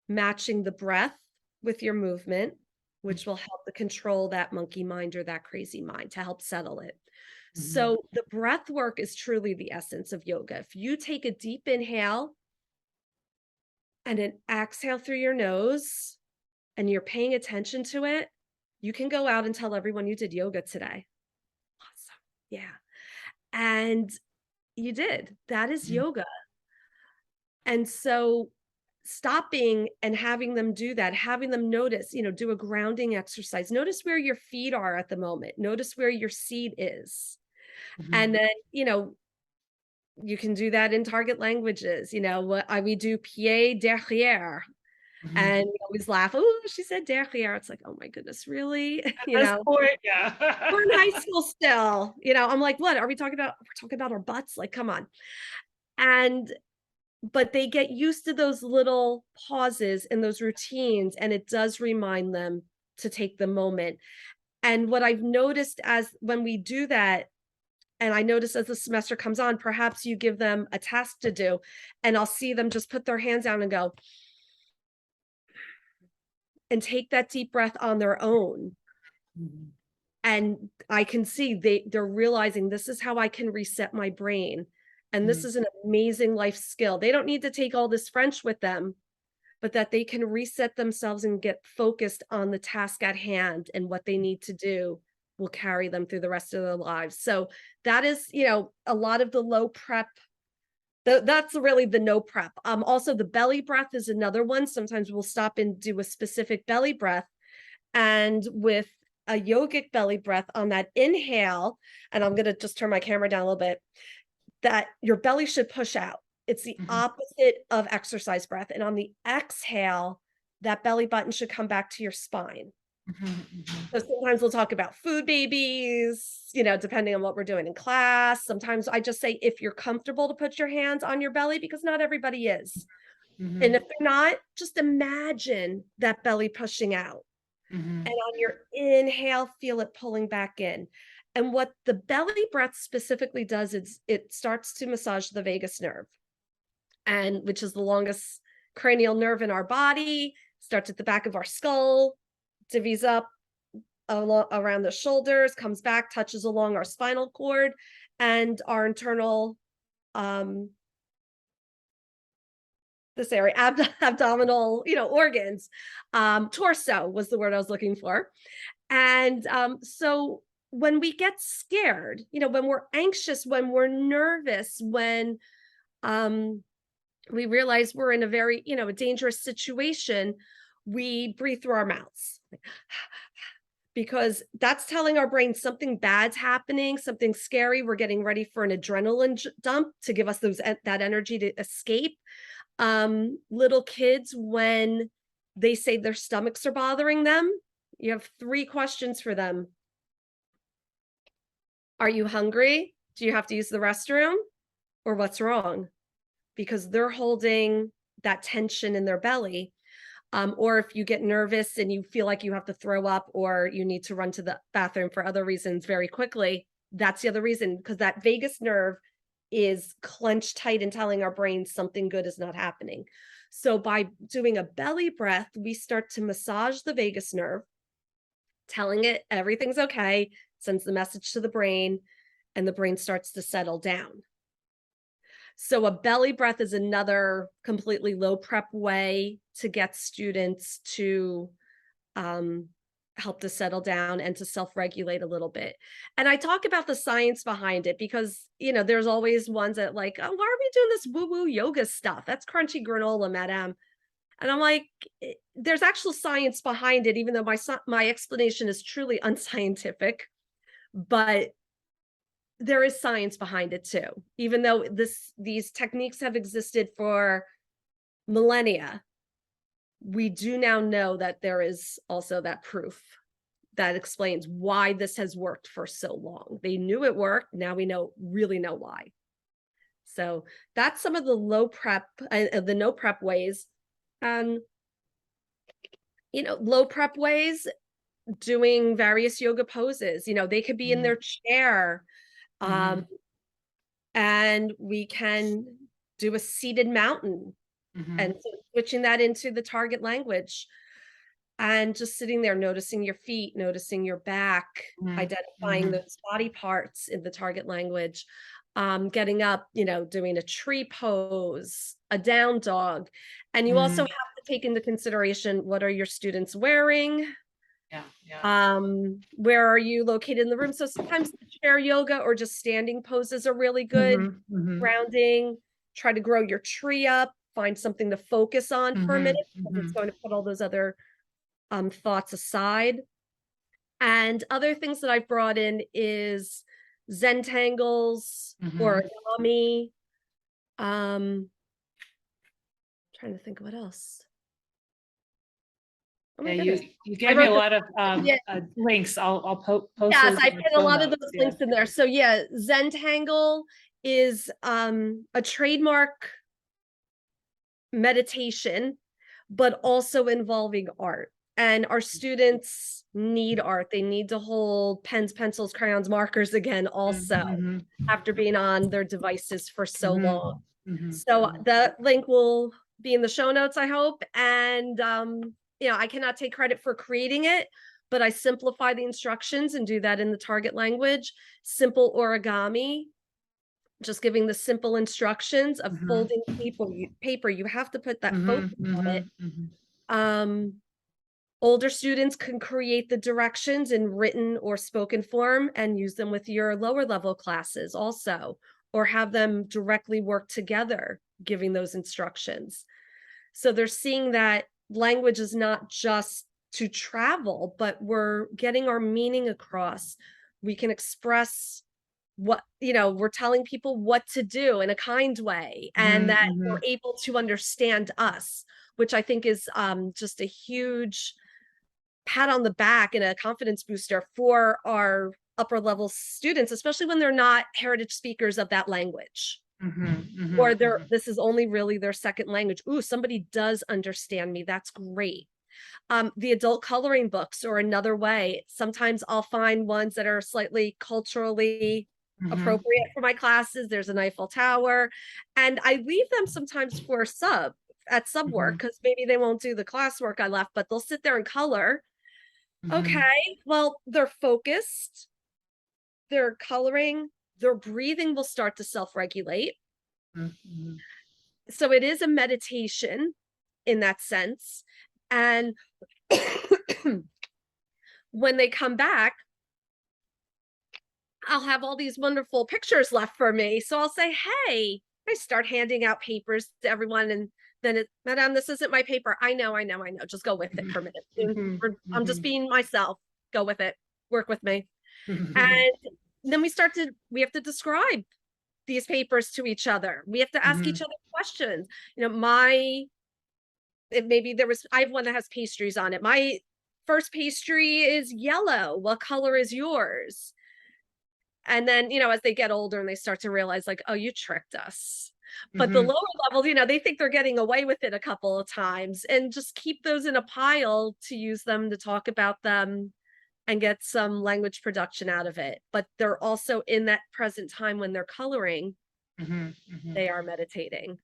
[SPEAKER 2] matching the breath with your movement, which will help to control that monkey mind or that crazy mind to help settle it. So the breath work is truly the essence of yoga. If you take a deep inhale and an exhale through your nose, and you're paying attention to it, you can go out and tell everyone you did yoga today. Awesome. Yeah. And you did. That is yoga. And so stopping and having them do that, having them notice, do a grounding exercise. Notice where your feet are at the moment. Notice where your seat is. And then, you can do that in target languages. We do pied derrière. And we always laugh. Oh, she said derrière. It's like, oh my goodness, really?
[SPEAKER 1] At this point, yeah.
[SPEAKER 2] We're in high school still. I'm like, what are we talking about? We're talking about our butts. Like, come on. But they get used to those little pauses and those routines, and it does remind them to take the moment. And what I've noticed as when we do that, and I notice as the semester comes on, perhaps you give them a task to do, and I'll see them just put their hands down and go, and take that deep breath on their own. And I can see they're realizing this is how I can reset my brain. And this is an amazing life skill. They don't need to take all this French with them, but that they can reset themselves and get focused on the task at hand, and what they need to do will carry them through the rest of their lives. So that is, a lot of the low prep. That's really the no prep. Also, the belly breath is another one. Sometimes we'll stop and do a specific belly breath. And with a yogic belly breath on that inhale, and I'm going to just turn my camera down a little bit, that your belly should push out. It's the opposite of exercise breath. And on the exhale, that belly button should come back to your spine. So sometimes we'll talk about food babies, depending on what we're doing in class. Sometimes I just say, if you're comfortable to put your hands on your belly, because not everybody is. And if they're not, just imagine that belly pushing out. And on your inhale, feel it pulling back in. And what the belly breath specifically does is it starts to massage the vagus nerve, and which is the longest cranial nerve in our body, starts at the back of our skull, divvies up around the shoulders, comes back, touches along our spinal cord and our internal this area, abdominal, organs. Torso was the word I was looking for. And so when we get scared, when we're anxious, when we're nervous, when we realize we're in a very, a dangerous situation, we breathe through our mouths. Because that's telling our brain something bad's happening, something scary. We're getting ready for an adrenaline dump to give us that energy to escape. Little kids, when they say their stomachs are bothering them, you have 3 questions for them. Are you hungry? Do you have to use the restroom? Or what's wrong? Because they're holding that tension in their belly. Or if you get nervous and you feel like you have to throw up, or you need to run to the bathroom for other reasons very quickly, that's the other reason, because that vagus nerve is clenched tight and telling our brains something good is not happening. So by doing a belly breath, we start to massage the vagus nerve, telling it everything's okay, sends the message to the brain, and the brain starts to settle down. So a belly breath is another completely low prep way to get students to um, help to settle down and to self-regulate a little bit. And I talk about the science behind it because, there's always ones that like, oh, why are we doing this woo-woo yoga stuff? That's crunchy granola, madam. And I'm like, there's actual science behind it, even though my explanation is truly unscientific, but there is science behind it too. Even though these techniques have existed for millennia, we do now know that there is also that proof that explains why this has worked for so long. They knew it worked. Now we really know why. So that's some of the low prep, the no prep ways. Low prep ways, doing various yoga poses. They could be in their chair,
[SPEAKER 1] Mhm.
[SPEAKER 2] and we can do a seated mountain, and
[SPEAKER 1] Mhm.
[SPEAKER 2] so switching that into the target language. And just sitting there, noticing your feet, noticing your back,
[SPEAKER 1] Mhm.
[SPEAKER 2] identifying
[SPEAKER 1] Mhm.
[SPEAKER 2] those body parts in the target language, getting up, doing a tree pose, a down dog. And you also have
[SPEAKER 1] Mhm.
[SPEAKER 2] to take into consideration, what are your students wearing?
[SPEAKER 1] Yeah, yeah.
[SPEAKER 2] Where are you located in the room? So sometimes the chair yoga or just standing poses are really good.
[SPEAKER 1] Mhm. Mhm.
[SPEAKER 2] Grounding, try to grow your tree up, find something to focus on for a minute
[SPEAKER 1] Mhm.
[SPEAKER 2] because it's
[SPEAKER 1] Mhm.
[SPEAKER 2] going to put all those other thoughts aside. And other things that I've brought in is Zentangles,
[SPEAKER 1] Mhm.
[SPEAKER 2] origami. Trying to think of what else. Oh
[SPEAKER 1] Yeah,
[SPEAKER 2] my goodness.
[SPEAKER 1] you
[SPEAKER 2] I
[SPEAKER 1] gave me
[SPEAKER 2] wrote
[SPEAKER 1] a
[SPEAKER 2] this.
[SPEAKER 1] lot of
[SPEAKER 2] Yeah,
[SPEAKER 1] links. I'll post
[SPEAKER 2] yes,
[SPEAKER 1] those
[SPEAKER 2] I
[SPEAKER 1] in the
[SPEAKER 2] put a
[SPEAKER 1] show
[SPEAKER 2] lot of
[SPEAKER 1] notes.
[SPEAKER 2] those
[SPEAKER 1] Yeah.
[SPEAKER 2] links in there. So yeah, Zentangle is a trademark meditation, but also involving art. And our students need art. They need to hold pens, pencils, crayons, markers again, also,
[SPEAKER 1] Mhm.
[SPEAKER 2] after being on their devices for so
[SPEAKER 1] Mhm.
[SPEAKER 2] long.
[SPEAKER 1] Mhm.
[SPEAKER 2] So
[SPEAKER 1] Mhm.
[SPEAKER 2] the link will be in the show notes, I hope. And I cannot take credit for creating it, but I simplify the instructions and do that in the target language. Simple origami, just giving the simple instructions of
[SPEAKER 1] Mhm.
[SPEAKER 2] folding paper. You have to put that
[SPEAKER 1] Mhm.
[SPEAKER 2] focus on it.
[SPEAKER 1] Mhm. Mhm.
[SPEAKER 2] Um, Older students can create the directions in written or spoken form and use them with your lower level classes also, or have them directly work together, giving those instructions. So they're seeing that language is not just to travel, but we're getting our meaning across. We can express we're telling people what to do in a kind way, and
[SPEAKER 1] Mhm.
[SPEAKER 2] that they're
[SPEAKER 1] Mhm.
[SPEAKER 2] able to understand us, which I think is just a huge pat on the back and a confidence booster for our upper level students, especially when they're not heritage speakers of that language,
[SPEAKER 1] Mhm.
[SPEAKER 2] or
[SPEAKER 1] Mhm. Mhm.
[SPEAKER 2] this is only really their second language. Ooh, somebody does understand me. That's great. The adult coloring books or another way. Sometimes I'll find ones that are slightly culturally
[SPEAKER 1] Mhm.
[SPEAKER 2] appropriate for my classes. There's an Eiffel Tower, and I leave them sometimes for sub work
[SPEAKER 1] Mhm.
[SPEAKER 2] because maybe they won't do the classwork I left, but they'll sit there and color.
[SPEAKER 1] Mhm.
[SPEAKER 2] Okay, well, they're focused, they're coloring, their breathing will start to self-regulate.
[SPEAKER 1] Mhm.
[SPEAKER 2] So it is a meditation in that sense. And when they come back, I'll have all these wonderful pictures left for me. So I'll say, hey, I start handing out papers to everyone. And then Madam, this isn't my paper. I know. Just go with it
[SPEAKER 1] Mhm.
[SPEAKER 2] for a minute.
[SPEAKER 1] Mhm.
[SPEAKER 2] I'm just
[SPEAKER 1] Mhm.
[SPEAKER 2] being myself. Go with it. Work with me. And
[SPEAKER 1] Mhm.
[SPEAKER 2] then we have to describe these papers to each other. We have to ask each
[SPEAKER 1] Mhm.
[SPEAKER 2] other questions. Maybe I have one that has pastries on it. My first pastry is yellow. What color is yours? And then, as they get older and they start to realize, like, oh, you tricked us. But the
[SPEAKER 1] Mhm.
[SPEAKER 2] lower levels, they think they're getting away with it a couple of times, and just keep those in a pile to use them to talk about them and get some language production out of it. But they're also in that present time when they're coloring.
[SPEAKER 1] Mhm, mhm.
[SPEAKER 2] they are meditating.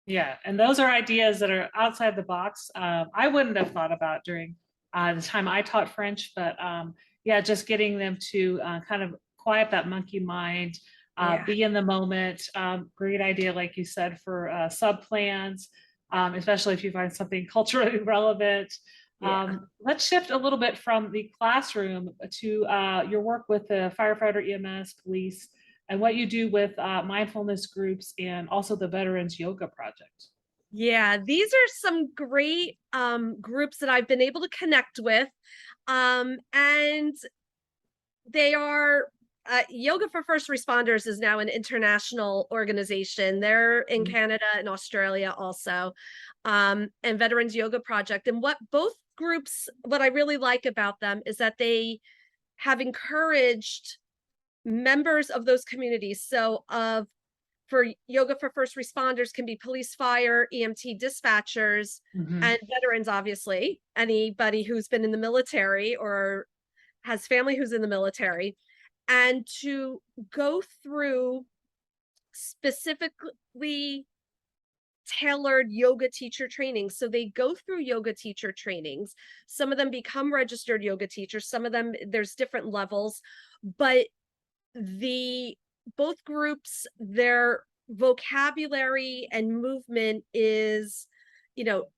[SPEAKER 1] Yeah, and those are ideas that are outside the box. I wouldn't have thought about during the time I taught French, but yeah, just getting them to kind of quiet that monkey mind,
[SPEAKER 2] Yeah.
[SPEAKER 1] be in the moment. Great idea, like you said, for sub plans, especially if you find something culturally relevant.
[SPEAKER 2] Yeah.
[SPEAKER 1] Let's shift a little bit from the classroom to your work with the firefighter, EMS, police, and what you do with mindfulness groups and also the Veterans Yoga Project.
[SPEAKER 2] Yeah, these are some great groups that I've been able to connect with. And they are Yoga for First Responders is now an international organization. They're in
[SPEAKER 1] Mhm,
[SPEAKER 2] Canada and Australia also. And Veterans Yoga Project. And what both groups, what I really like about them is that they have encouraged members of those communities. So of for Yoga for First Responders can be police, fire, EMT dispatchers,
[SPEAKER 1] mhm,
[SPEAKER 2] and veterans, obviously, anybody who's been in the military or has family who's in the military, and to go through specifically tailored yoga teacher trainings. So they go through yoga teacher trainings. Some of them become registered yoga teachers, some of them, there's different levels, but the both groups, their vocabulary and movement is,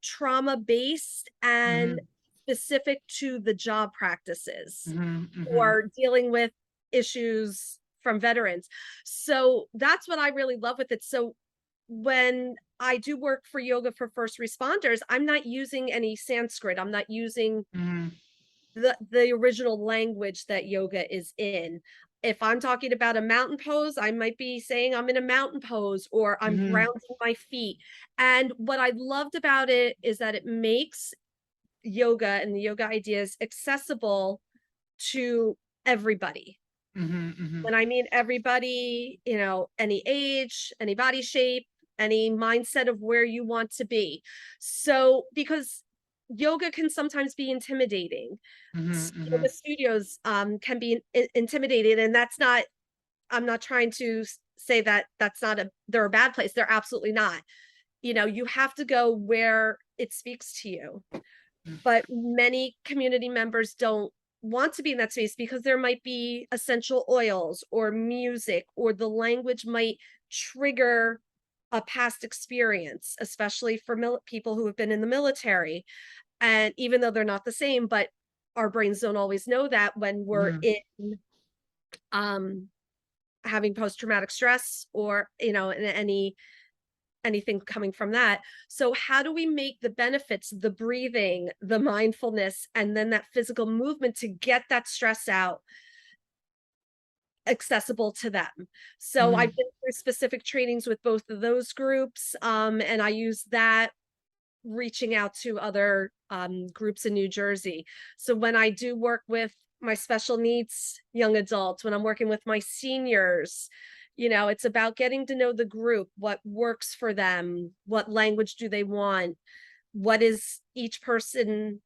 [SPEAKER 2] trauma based and
[SPEAKER 1] mhm,
[SPEAKER 2] specific to the job practices
[SPEAKER 1] mhm, mhm,
[SPEAKER 2] or dealing with issues from veterans. So that's what I really love with it. So when I do work for Yoga for First Responders, I'm not using any Sanskrit. I'm not using
[SPEAKER 1] mhm,
[SPEAKER 2] the original language that yoga is in. If I'm talking about a mountain pose, I might be saying I'm in a mountain pose or I'm
[SPEAKER 1] mhm,
[SPEAKER 2] grounding my feet. And what I loved about it is that it makes yoga and the yoga ideas accessible to everybody.
[SPEAKER 1] mhm, mhm,
[SPEAKER 2] When I mean everybody, any age, any body shape, any mindset of where you want to be. So, because yoga can sometimes be intimidating.
[SPEAKER 1] mhm,
[SPEAKER 2] Yoga
[SPEAKER 1] mhm,
[SPEAKER 2] studios can be intimidating, and that's not. I'm not trying to say that that's not they're a bad place. They're absolutely not. You have to go where it speaks to you, but many community members don't want to be in that space because there might be essential oils or music or the language might trigger a past experience, especially for people who have been in the military. And even though they're not the same, but our brains don't always know that when we're
[SPEAKER 1] mhm,
[SPEAKER 2] in um having post-traumatic stress or anything coming from that. So how do we make the benefits, the breathing, the mindfulness, and then that physical movement to get that stress out accessible to them? So
[SPEAKER 1] mhm,
[SPEAKER 2] I've been through specific trainings with both of those groups, and I use that reaching out to other groups in New Jersey. So when I do work with my special needs young adults, when I'm working with my seniors, it's about getting to know the group, what works for them, what language do they want, what is each person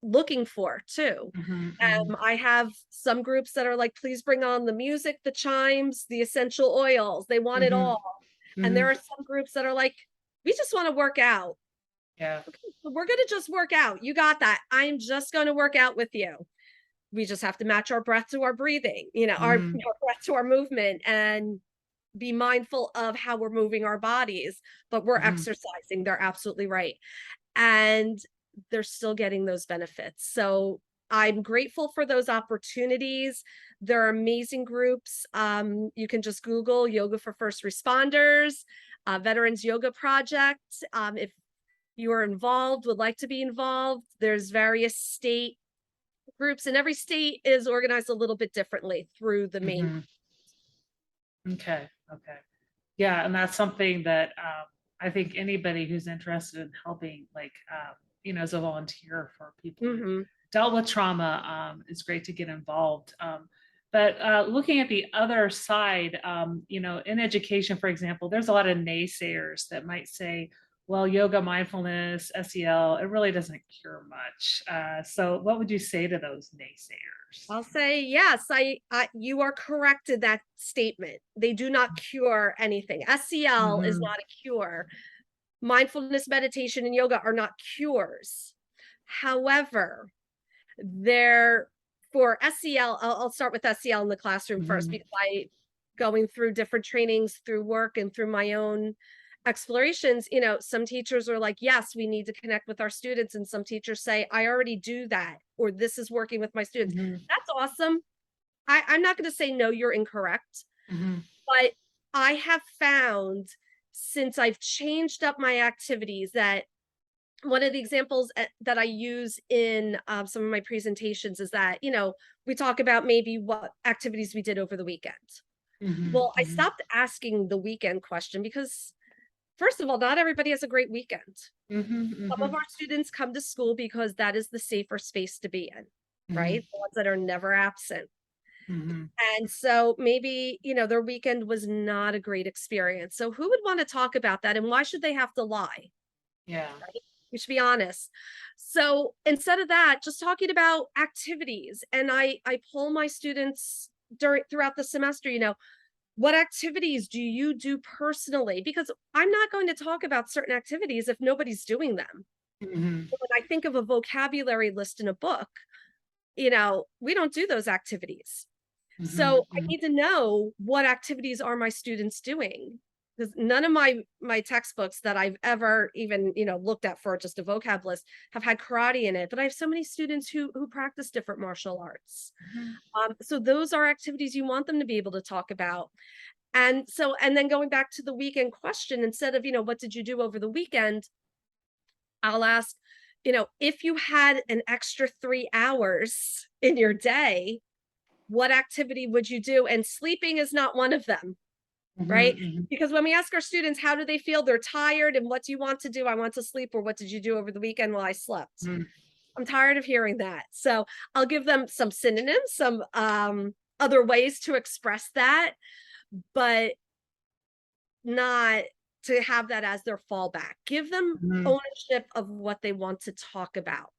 [SPEAKER 2] looking for too.
[SPEAKER 1] mhm, mhm,
[SPEAKER 2] I have some groups that are like, please bring on the music, the chimes, the essential oils. They want it
[SPEAKER 1] mhm,
[SPEAKER 2] all. And there
[SPEAKER 1] mhm.
[SPEAKER 2] are some groups that are like, we just want to work out.
[SPEAKER 1] Yeah.
[SPEAKER 2] Okay, so we're going to just work out. You got that. I'm just going to work out with you. We just have to match our breath to our breathing, our
[SPEAKER 1] Mhm,
[SPEAKER 2] breath to our movement and be mindful of how we're moving our bodies, but we're
[SPEAKER 1] mhm,
[SPEAKER 2] exercising. They're absolutely right. And they're still getting those benefits. So I'm grateful for those opportunities. There are amazing groups. You can just Google Yoga for First Responders, Veterans Yoga Project. If you are involved, would like to be involved, there's various state groups, and every state is organized a little bit differently through the main.
[SPEAKER 1] mhm. Okay. Okay. Yeah, and that's something that I think anybody who's interested in helping, like as a volunteer for people who've
[SPEAKER 2] Mhm.
[SPEAKER 1] dealt with trauma, it's great to get involved. But looking at the other side, in education, for example, there's a lot of naysayers that might say, well, yoga, mindfulness, SEL, it really doesn't cure much. So what would you say to those naysayers?
[SPEAKER 2] I'll say yes. You are correct in that statement. They do not cure anything. SEL is
[SPEAKER 1] Mhm,
[SPEAKER 2] not a cure. Mindfulness, meditation, and yoga are not cures. However, they're for SEL. I'll start with SEL in the classroom first
[SPEAKER 1] mhm,
[SPEAKER 2] because I going through different trainings through work and through my own explorations, some teachers are like, yes, we need to connect with our students. And some teachers say, I already do that, or this is working with my students.
[SPEAKER 1] mhm,
[SPEAKER 2] That's awesome. I'm not going to say no, you're incorrect,
[SPEAKER 1] mhm,
[SPEAKER 2] but I have found since I've changed up my activities that one of the examples that I use in some of my presentations is that, we talk about maybe what activities we did over the weekend.
[SPEAKER 1] mhm,
[SPEAKER 2] Well, I
[SPEAKER 1] mhm,
[SPEAKER 2] stopped asking the weekend question because, first of all, not everybody has a great weekend.
[SPEAKER 1] mhm,
[SPEAKER 2] Some of
[SPEAKER 1] mhm,
[SPEAKER 2] our students come to school because that is the safer space to be in,
[SPEAKER 1] mhm,
[SPEAKER 2] right? The ones that are never absent.
[SPEAKER 1] mhm.
[SPEAKER 2] And so maybe, their weekend was not a great experience. So who would want to talk about that? And why should they have to lie?
[SPEAKER 1] Yeah.
[SPEAKER 2] Right? We should be honest. So instead of that, just talking about activities. And I pull my students throughout the semester, what activities do you do personally? Because I'm not going to talk about certain activities if nobody's doing them.
[SPEAKER 1] Mhm,
[SPEAKER 2] When I think of a vocabulary list in a book, we don't do those activities.
[SPEAKER 1] mhm,
[SPEAKER 2] So I
[SPEAKER 1] mhm,
[SPEAKER 2] need to know what activities are my students doing, because none of my textbooks that I've ever even, looked at for just a vocab list have had karate in it. But I have so many students who practice different martial arts.
[SPEAKER 1] mhm,
[SPEAKER 2] So those are activities you want them to be able to talk about. And then going back to the weekend question, instead of, what did you do over the weekend? I'll ask, if you had an extra 3 hours in your day, what activity would you do? And sleeping is not one of them,
[SPEAKER 1] mhm,
[SPEAKER 2] right?
[SPEAKER 1] mhm,
[SPEAKER 2] Because when we ask our students, how do they feel? They're tired. And what do you want to do? I want to sleep. Or what did you do over the weekend? Well, I slept.
[SPEAKER 1] mhm,
[SPEAKER 2] I'm tired of hearing that. So I'll give them some synonyms, some other ways to express that, but not to have that as their fallback. Give them
[SPEAKER 1] mhm,
[SPEAKER 2] ownership of what they want to talk about.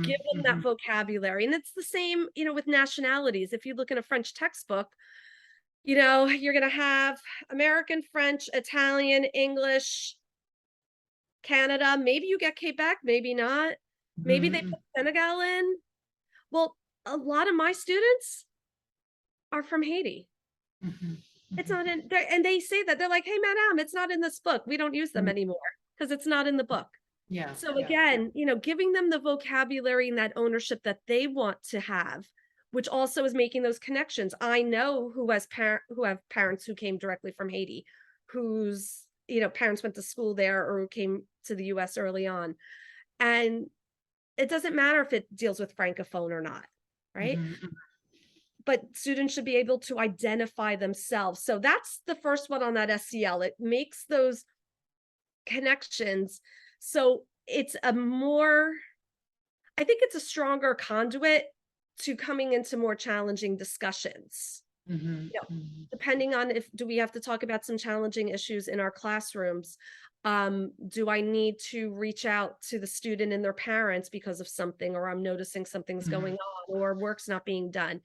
[SPEAKER 2] Give
[SPEAKER 1] mhm,
[SPEAKER 2] them that
[SPEAKER 1] mhm,
[SPEAKER 2] vocabulary. And it's the same, with nationalities. If you look in a French textbook, you're going to have American, French, Italian, English, Canada. Maybe you get Quebec, maybe not. Maybe they
[SPEAKER 1] mhm,
[SPEAKER 2] put Senegal in. Well, a lot of my students are from Haiti.
[SPEAKER 1] mhm,
[SPEAKER 2] It's
[SPEAKER 1] mhm.
[SPEAKER 2] not in there. And they say that they're like, hey, madam, it's not in this book. We don't use them
[SPEAKER 1] Mm,
[SPEAKER 2] anymore because it's not in the book.
[SPEAKER 1] yeah,
[SPEAKER 2] So
[SPEAKER 1] yeah.
[SPEAKER 2] again, giving them the vocabulary and that ownership that they want to have, which also is making those connections. I know who have parents who came directly from Haiti, whose parents went to school there or who came to the US early on. And it doesn't matter if it deals with francophone or not, right?
[SPEAKER 1] Mhm, mhm,
[SPEAKER 2] But students should be able to identify themselves. So that's the first one on that SEL. It makes those connections. So it's I think it's a stronger conduit to coming into more challenging discussions.
[SPEAKER 1] mhm,
[SPEAKER 2] You know,
[SPEAKER 1] mhm,
[SPEAKER 2] depending on if do we have to talk about some challenging issues in our classrooms? Do I need to reach out to the student and their parents because of something, or I'm noticing something's going
[SPEAKER 1] mhm,
[SPEAKER 2] on, or work's not being done?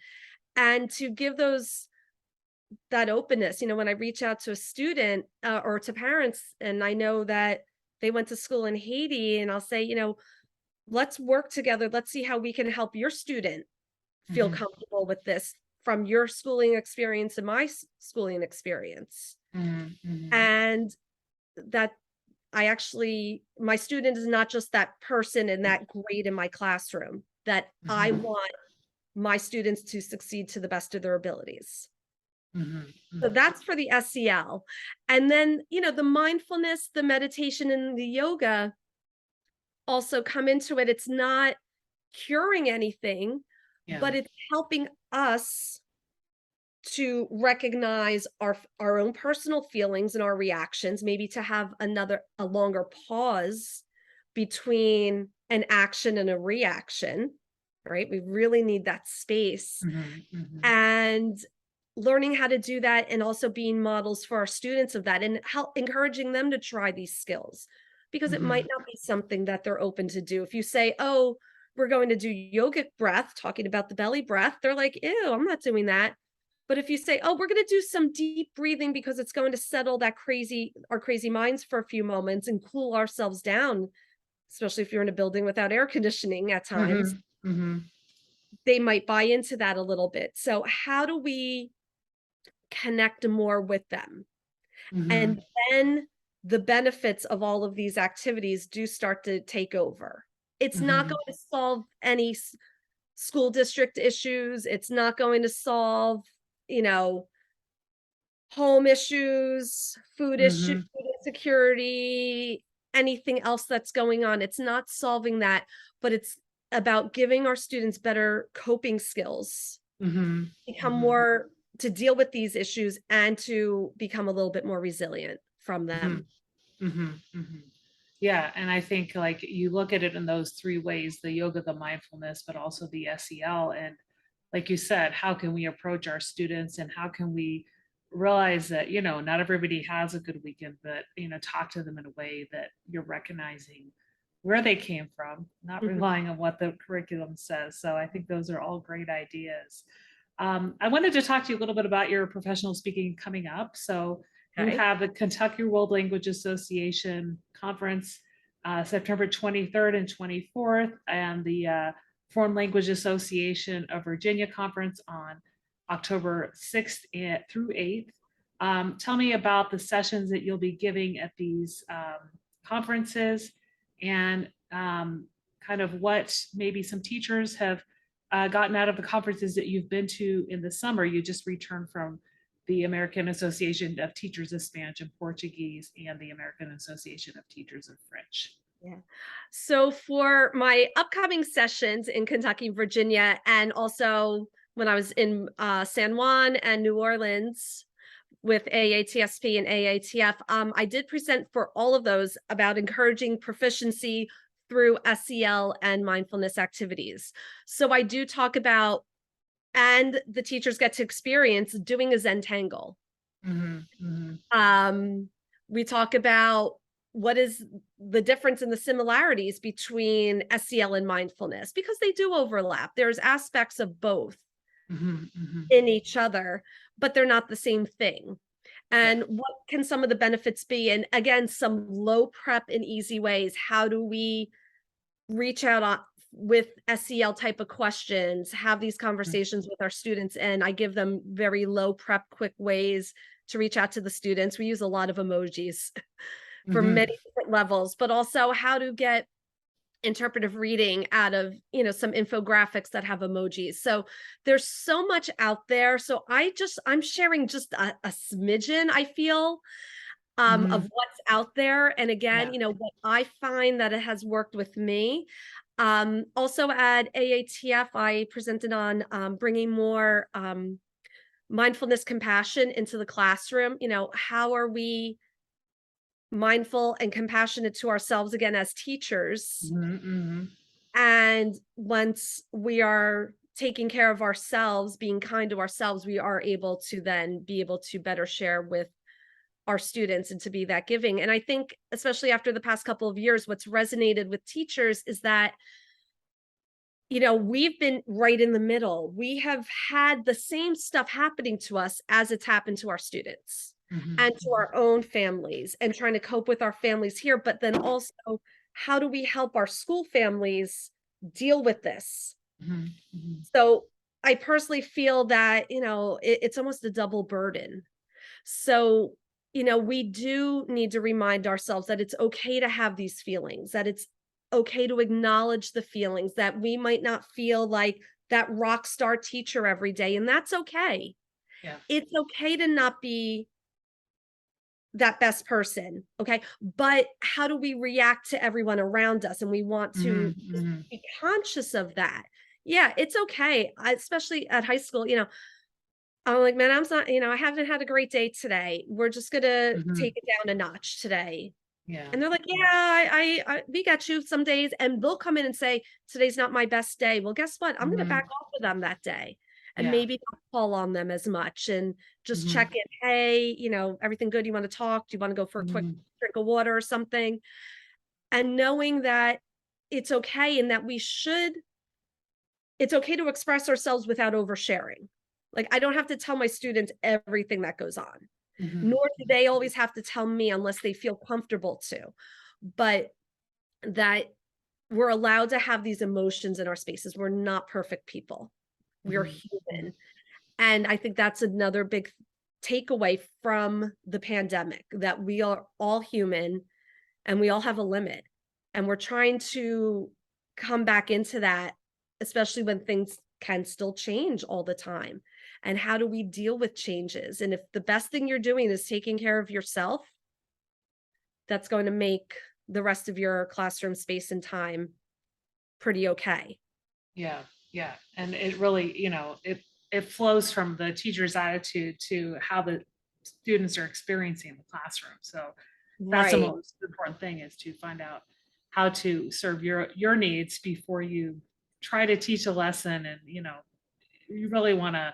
[SPEAKER 2] And to give that openness, when I reach out to a student or to parents, and I know that they went to school in Haiti, and I'll say, let's work together. Let's see how we can help your student feel
[SPEAKER 1] mhm,
[SPEAKER 2] comfortable with this from your schooling experience and my schooling experience.
[SPEAKER 1] mhm, mhm,
[SPEAKER 2] And that my student is not just that person and that grade in my classroom, that I
[SPEAKER 1] mhm,
[SPEAKER 2] want my students to succeed to the best of their abilities.
[SPEAKER 1] mhm,
[SPEAKER 2] So
[SPEAKER 1] mhm,
[SPEAKER 2] that's for the SEL. And then, the mindfulness, the meditation, and the yoga also come into it. It's not curing anything,
[SPEAKER 1] yeah.
[SPEAKER 2] but it's helping us to recognize our own personal feelings and our reactions, maybe to have a longer pause between an action and a reaction, right? We really need that space.
[SPEAKER 1] Mhm, mhm,
[SPEAKER 2] And learning how to do that, and also being models for our students of that, and help encouraging them to try these skills. because it
[SPEAKER 1] Mhm.
[SPEAKER 2] might not be something that they're open to do. If you say, oh, we're going to do yogic breath, talking about the belly breath, they're like, ew, I'm not doing that. But if you say, oh, we're going to do some deep breathing because it's going to settle our crazy minds for a few moments and cool ourselves down, especially if you're in a building without air conditioning at times,
[SPEAKER 1] Mhm. Mhm.
[SPEAKER 2] they might buy into that a little bit. So, how do we connect more with them? And
[SPEAKER 1] Mhm.
[SPEAKER 2] then the benefits of all of these activities do start to take over. It's not
[SPEAKER 1] Mhm.
[SPEAKER 2] going to solve any school district issues. It's not going to solve, you know, home issues,
[SPEAKER 1] Mhm.
[SPEAKER 2] food insecurity, anything else that's going on. It's not solving that, but it's about giving our students better coping skills,
[SPEAKER 1] Mhm.
[SPEAKER 2] become
[SPEAKER 1] Mhm.
[SPEAKER 2] more to deal with these issues and to become a little bit more resilient from
[SPEAKER 1] Mhm.
[SPEAKER 2] them.
[SPEAKER 1] Mhm. Mhm. Yeah, and I think like you look at it in those three ways, the yoga, the mindfulness, but also the SEL. And like you said, how can we approach our students and how can we realize that, not everybody has a good weekend, but, talk to them in a way that you're recognizing where they came from, not
[SPEAKER 2] Mhm.
[SPEAKER 1] relying on what the curriculum says. So I think those are all great ideas. I wanted to talk to you a little bit about your professional speaking coming up. So you
[SPEAKER 2] Okay.
[SPEAKER 1] have the Kentucky World Language Association conference September 23rd and 24th, and the Foreign Language Association of Virginia conference on October 6th through 8th. Tell me about the sessions that you'll be giving at these conferences and kind of what maybe some teachers have gotten out of the conferences that you've been to in the summer. You just returned from the American Association of Teachers of Spanish and Portuguese and the American Association of Teachers of French.
[SPEAKER 2] Yeah. So for my upcoming sessions in Kentucky, Virginia, and also when I was in San Juan and New Orleans with AATSP and AATF, I did present for all of those about encouraging proficiency through SEL and mindfulness activities. So I do talk about, and the teachers get to experience doing a Zentangle.
[SPEAKER 1] Mm-hmm, mm-hmm,
[SPEAKER 2] Um, we talk about what is the difference and the similarities between SEL and mindfulness because they do overlap. There's aspects of both
[SPEAKER 1] mm-hmm, mm-hmm.
[SPEAKER 2] in each other, but they're not the same thing.
[SPEAKER 1] Yeah.
[SPEAKER 2] And what can some of the benefits be? And again, some low prep and easy ways. How do we reach out with SEL type of questions, have these conversations with our students, and I give them very low prep, quick ways to reach out to the students. We use a lot of emojis for
[SPEAKER 1] Mm-hmm,
[SPEAKER 2] many different levels, but also how to get interpretive reading out of some infographics that have emojis. So there's so much out there. So I'm sharing just a smidgen, I feel,
[SPEAKER 1] mm-hmm.
[SPEAKER 2] of what's out there. And again,
[SPEAKER 1] Yeah.
[SPEAKER 2] what I find that it has worked with me. Also at AATF, I presented on bringing more mindfulness compassion into the classroom. How are we mindful and compassionate to ourselves again as teachers?
[SPEAKER 1] Mm-hmm, mm-hmm,
[SPEAKER 2] And once we are taking care of ourselves, being kind to ourselves, we are able to then be able to better share with our students and to be that giving. And I think, especially after the past couple of years, what's resonated with teachers is that, we've been right in the middle. We have had the same stuff happening to us as it's happened to our students and to
[SPEAKER 1] mm-hmm,
[SPEAKER 2] our own families and trying to cope with our families here. But then also, how do we help our school families deal with this?
[SPEAKER 1] mm-hmm, mm-hmm.
[SPEAKER 2] So I personally feel that, it's almost a double burden. So, we do need to remind ourselves that it's okay to have these feelings, that it's okay to acknowledge the feelings, that we might not feel like that rock star teacher every day, and that's okay.
[SPEAKER 1] Yeah.
[SPEAKER 2] It's okay to not be that best person, okay? But how do we react to everyone around us? And we want to
[SPEAKER 1] Mm-hmm,
[SPEAKER 2] just
[SPEAKER 1] mm-hmm,
[SPEAKER 2] be conscious of that. Yeah, it's okay. Especially at high school, I'm like, man, I'm not, I haven't had a great day today. We're just gonna
[SPEAKER 1] mm-hmm.
[SPEAKER 2] take it down a notch today.
[SPEAKER 1] Yeah.
[SPEAKER 2] And they're like, yeah,
[SPEAKER 1] Yeah.
[SPEAKER 2] we got you some days. And they'll come in and say, today's not my best day. Well, guess what? I'm gonna
[SPEAKER 1] Mm-hmm.
[SPEAKER 2] back off of them that day and
[SPEAKER 1] Yeah.
[SPEAKER 2] maybe not call on them as much and just
[SPEAKER 1] Mm-hmm.
[SPEAKER 2] check in. Hey, everything good? You want to talk? Do you want to go for a quick
[SPEAKER 1] Mm-hmm.
[SPEAKER 2] drink of water or something? and knowing that it's okay and that it's okay to express ourselves without oversharing. Like, I don't have to tell my students everything that goes on,
[SPEAKER 1] Mhm.
[SPEAKER 2] nor do they always have to tell me unless they feel comfortable to. But that we're allowed to have these emotions in our spaces. We're not perfect people. We're
[SPEAKER 1] Mhm.
[SPEAKER 2] human. And I think that's another big takeaway from the pandemic, that we are all human and we all have a limit. And we're trying to come back into that, especially when things can still change all the time. And how do we deal with changes? And if the best thing you're doing is taking care of yourself, that's going to make the rest of your classroom space and time pretty okay.
[SPEAKER 1] Yeah, yeah. And it really, it flows from the teacher's attitude to how the students are experiencing the classroom. So that's the
[SPEAKER 2] Right.
[SPEAKER 1] most important thing, is to find out how to serve your needs before you try to teach a lesson. And you really want to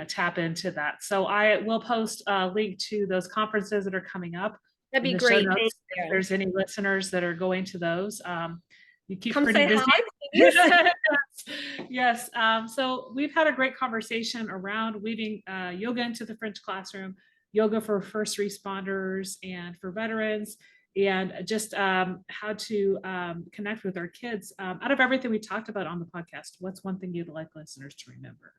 [SPEAKER 1] tap into that. So I will post a link to those conferences that are coming up
[SPEAKER 2] That'd
[SPEAKER 1] in
[SPEAKER 2] be
[SPEAKER 1] the show
[SPEAKER 2] great. Thank
[SPEAKER 1] notes if
[SPEAKER 2] you.
[SPEAKER 1] there's any listeners that are going to those. You keep
[SPEAKER 2] Come
[SPEAKER 1] pretty
[SPEAKER 2] say
[SPEAKER 1] busy.
[SPEAKER 2] hi, please.
[SPEAKER 1] Yes. So we've had a great conversation around weaving yoga into the French classroom, yoga for first responders and for veterans, and just how to connect with our kids. Out of everything we talked about on the podcast, what's one thing you'd like listeners to remember?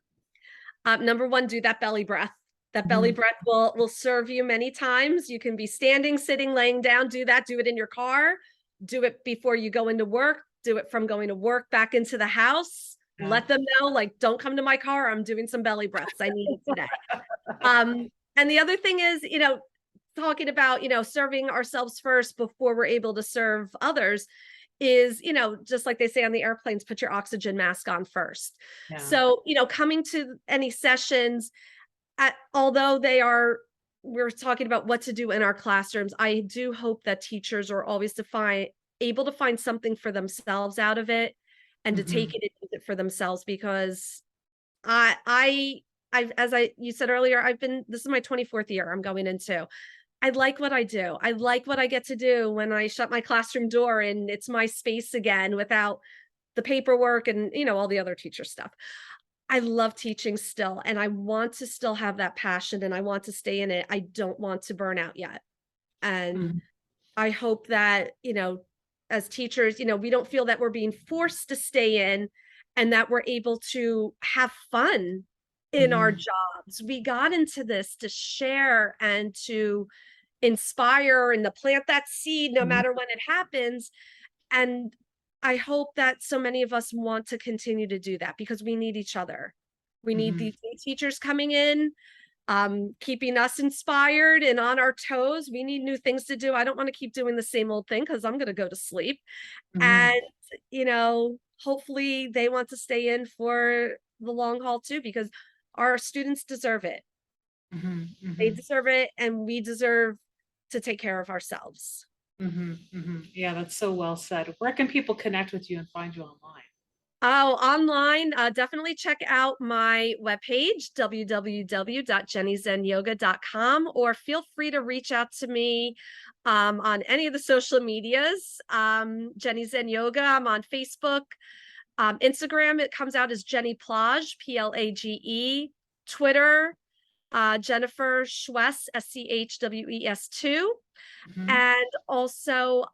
[SPEAKER 2] Number one, do that belly breath. That belly
[SPEAKER 1] Mhm.
[SPEAKER 2] breath will serve you many times. You can be standing, sitting, laying down. Do that. Do it in your car. Do it before you go into work. Do it from going to work back into the house.
[SPEAKER 1] Yeah.
[SPEAKER 2] Let them know, like, don't come to my car. I'm doing some belly breaths. I need it today. And the other thing is, talking about, serving ourselves first before we're able to serve others is, just like they say on the airplanes, put your oxygen mask on first.
[SPEAKER 1] Yeah.
[SPEAKER 2] So, coming to any sessions, although we're talking about what to do in our classrooms, I do hope that teachers are always able to find something for themselves out of it, and to
[SPEAKER 1] Mhm.
[SPEAKER 2] take it and use it for themselves, because I I you said earlier, this is my 24th year I'm going into. I like what I do. I like what I get to do when I shut my classroom door and it's my space again without the paperwork and, all the other teacher stuff. I love teaching still, and I want to still have that passion, and I want to stay in it. I don't want to burn out yet. And
[SPEAKER 1] Mhm.
[SPEAKER 2] I hope that, as teachers, we don't feel that we're being forced to stay in, and that we're able to have fun in our
[SPEAKER 1] Mhm.
[SPEAKER 2] jobs. We got into this to share and to inspire and to plant that seed no
[SPEAKER 1] Mhm.
[SPEAKER 2] matter when it happens. And I hope that so many of us want to continue to do that, because we need each other. We need
[SPEAKER 1] Mhm.
[SPEAKER 2] these new teachers coming in, keeping us inspired and on our toes. We need new things to do. I don't want to keep doing the same old thing, because I'm going to go to sleep.
[SPEAKER 1] Mhm.
[SPEAKER 2] And, hopefully they want to stay in for the long haul too, because our students deserve it.
[SPEAKER 1] Mhm.
[SPEAKER 2] They
[SPEAKER 1] Mhm.
[SPEAKER 2] deserve it, and we deserve to take care of ourselves.
[SPEAKER 1] Mhm. Mhm. Yeah, that's so well said. Where can people connect with you and find you online?
[SPEAKER 2] Oh, online, definitely check out my webpage, www.jennyzenyoga.com, or feel free to reach out to me on any of the social medias. Jenny Zen Yoga, I'm on Facebook. Instagram, it comes out as Jenny Plage, Plage. Twitter, Jennifer Schwest, Schwes 2.
[SPEAKER 1] Mhm.
[SPEAKER 2] And also,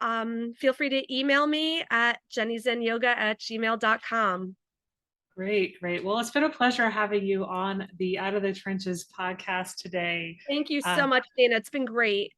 [SPEAKER 2] feel free to email me at jennyzenyoga@gmail.com.
[SPEAKER 1] Great, great. Well, it's been a pleasure having you on the Out of the Trenches podcast today.
[SPEAKER 2] Thank you so
[SPEAKER 1] Um,
[SPEAKER 2] much, Dana. It's been great.